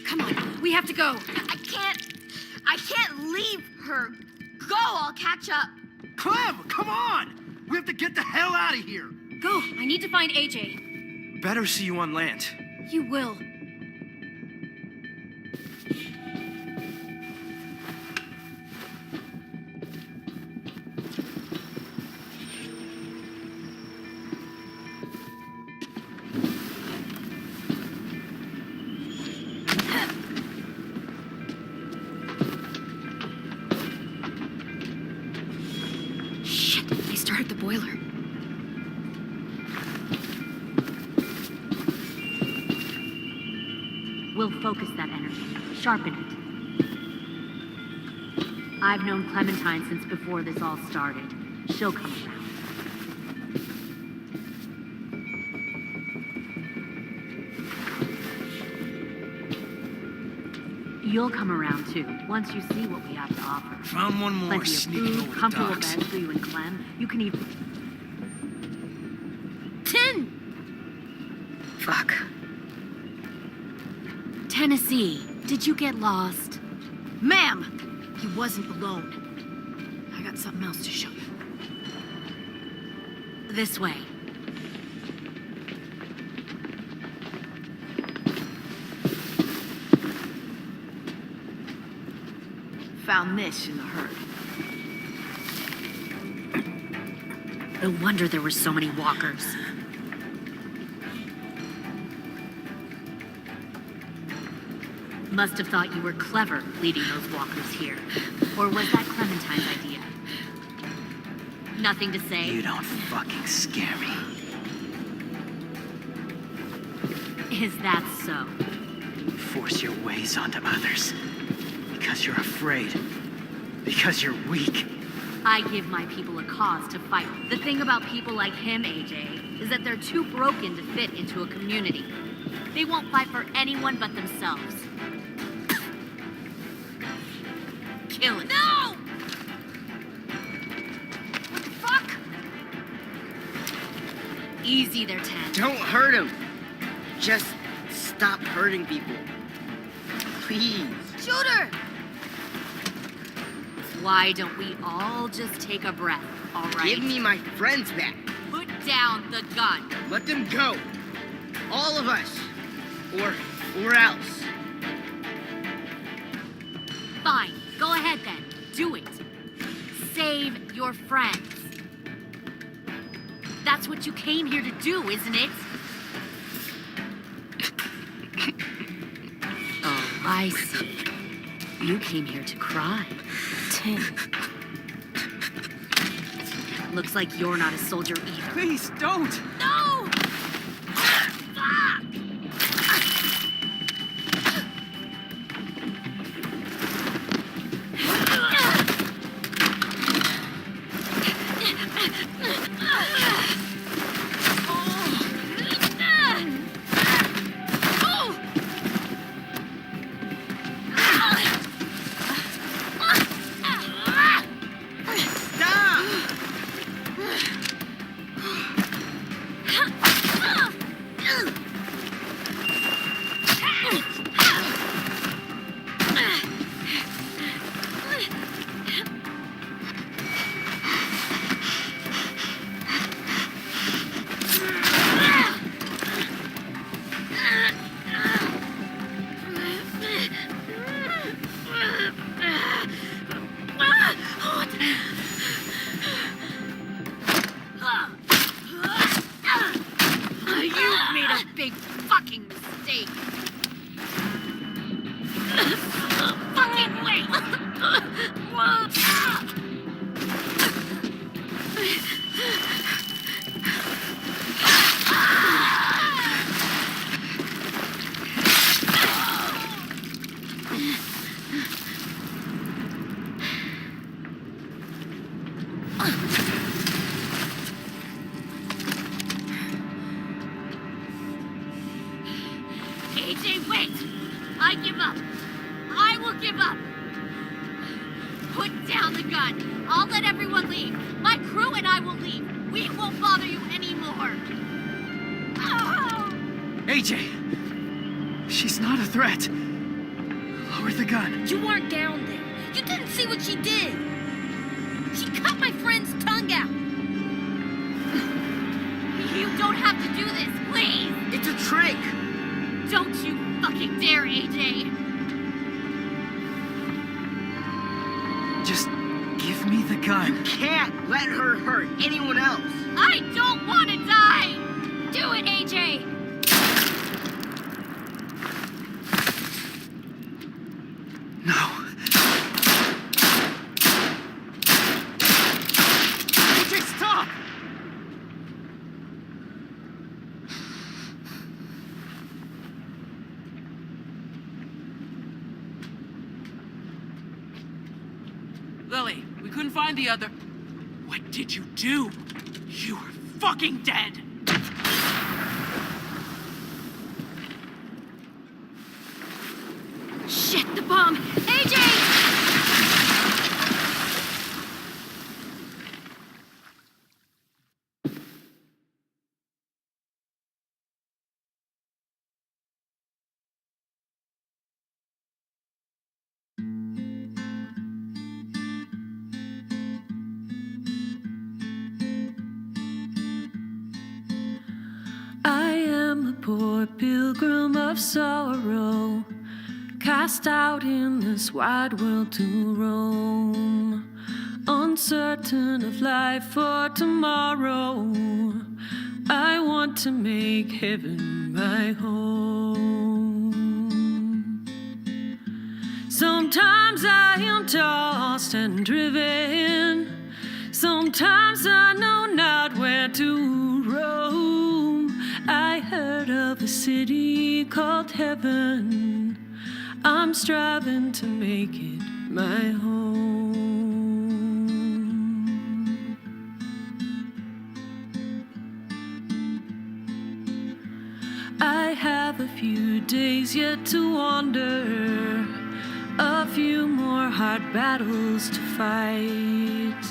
Come on, we have to go. I can't leave her. Go, I'll catch up. Clem, come on! We have to get the hell out of here. Go, I need to find AJ. Better see you on land. You will. Shit, they started the boiler. We'll focus that energy, sharpen it. I've known Clementine since before this all started. She'll come around. You'll come around too, once you see what we have to offer. Found one more Plenty of sneaking food, over the comfortable docks. beds for you and Clem. You can even... 10! Fuck. Tennessee, did you get lost? Ma'am, he wasn't alone. I got something else to show you. This way. Found this in the herd. No wonder there were so many walkers. Must have thought you were clever leading those walkers here. Or was that Clementine's idea? Nothing to say? You don't fucking scare me. Is that so? Force your ways onto others. Because you're afraid. Because you're weak. I give my people a cause to fight. The thing about people like him, AJ, is that they're too broken to fit into a community. They won't fight for anyone but themselves. Kill it. No! What the fuck? Easy there, Ted. Don't hurt him. Just stop hurting people. Please. Shooter! Why don't we all just take a breath, all right? Give me my friends back. Put down the gun. Let them go. All of us. Or else. Fine. Go ahead then. Do it. Save your friends. That's what you came here to do, isn't it? Oh, I see. You came here to cry. Tin. Looks like you're not a soldier either. Please, don't! No! Fuck! You made a big fucking mistake. Fucking wait! AJ, wait! I give up. I will give up. Put down the gun. I'll let everyone leave. My crew and I will leave. We won't bother you anymore. Oh! AJ! She's not a threat. Lower the gun. You weren't down there. You didn't see what she did. She cut my friend's tongue out. You don't have to do this, please! It's a trick. Don't you fucking dare, AJ! Just give me the gun. Can't let her hurt anyone else. I don't want to die! Do it, AJ! No. AJ, stop! Lily, we couldn't find the other. What did you do? You were fucking dead! Shit, the bomb! AJ! I am a poor pilgrim of sorrow, cast out in this wide world to roam, uncertain fountain of life for tomorrow. I want to make heaven my home. Sometimes I am tossed and driven. Sometimes I know not where to roam. I heard of a city called heaven. I'm striving to make it my home. I have a few days yet to wander, a few more hard battles to fight.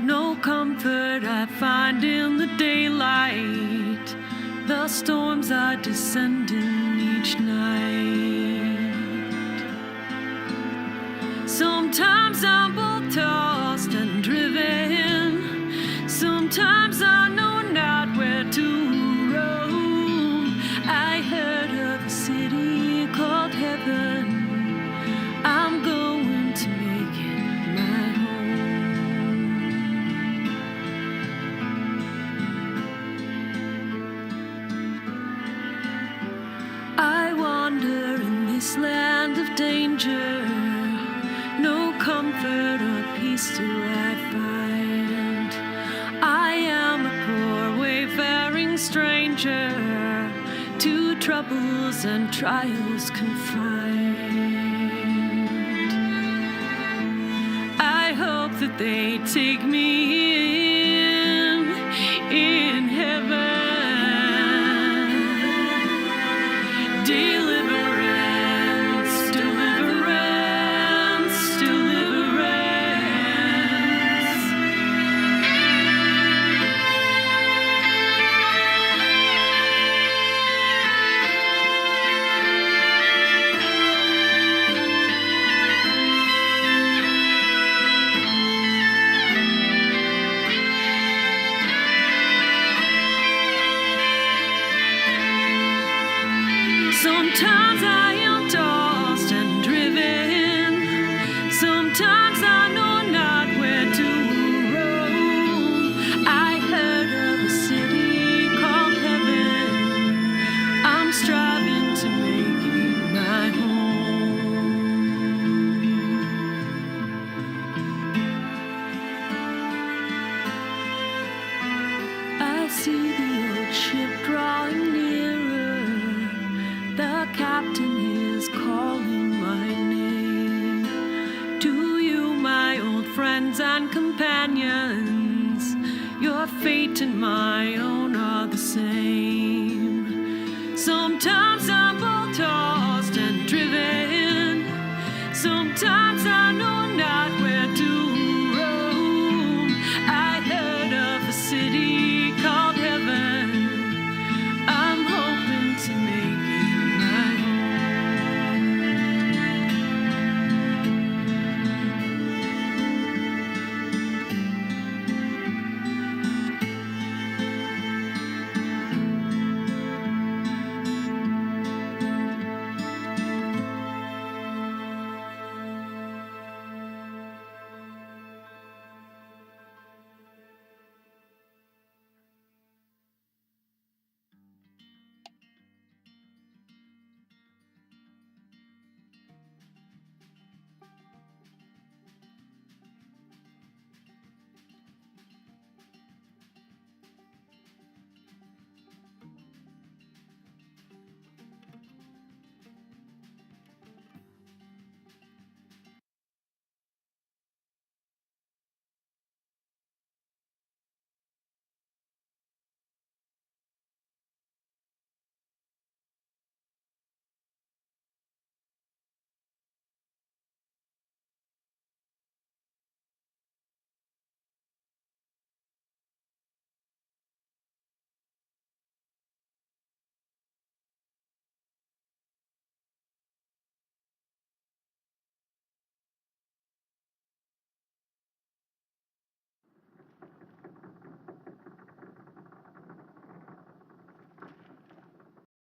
No comfort I find in the daylight. The storms are descending each night. Sometimes I'm both tossed and driven. Sometimes I know not where to roam. I heard of a city called heaven. I'm going to make it my home. I wander in this land of danger. No comfort or peace do I find. I am a poor wayfaring stranger, to troubles and trials confined. I hope that they take me in heaven. Deliverance, deliverance, deliverance. Sometimes I am tossed and driven. Sometimes I know not where to roam. I heard of a city called heaven. I'm striving to make it my home. I see the old ship drawing nearer. The captain is calling my name. To you, my old friends and companions, your fate and my own are the same. Sometimes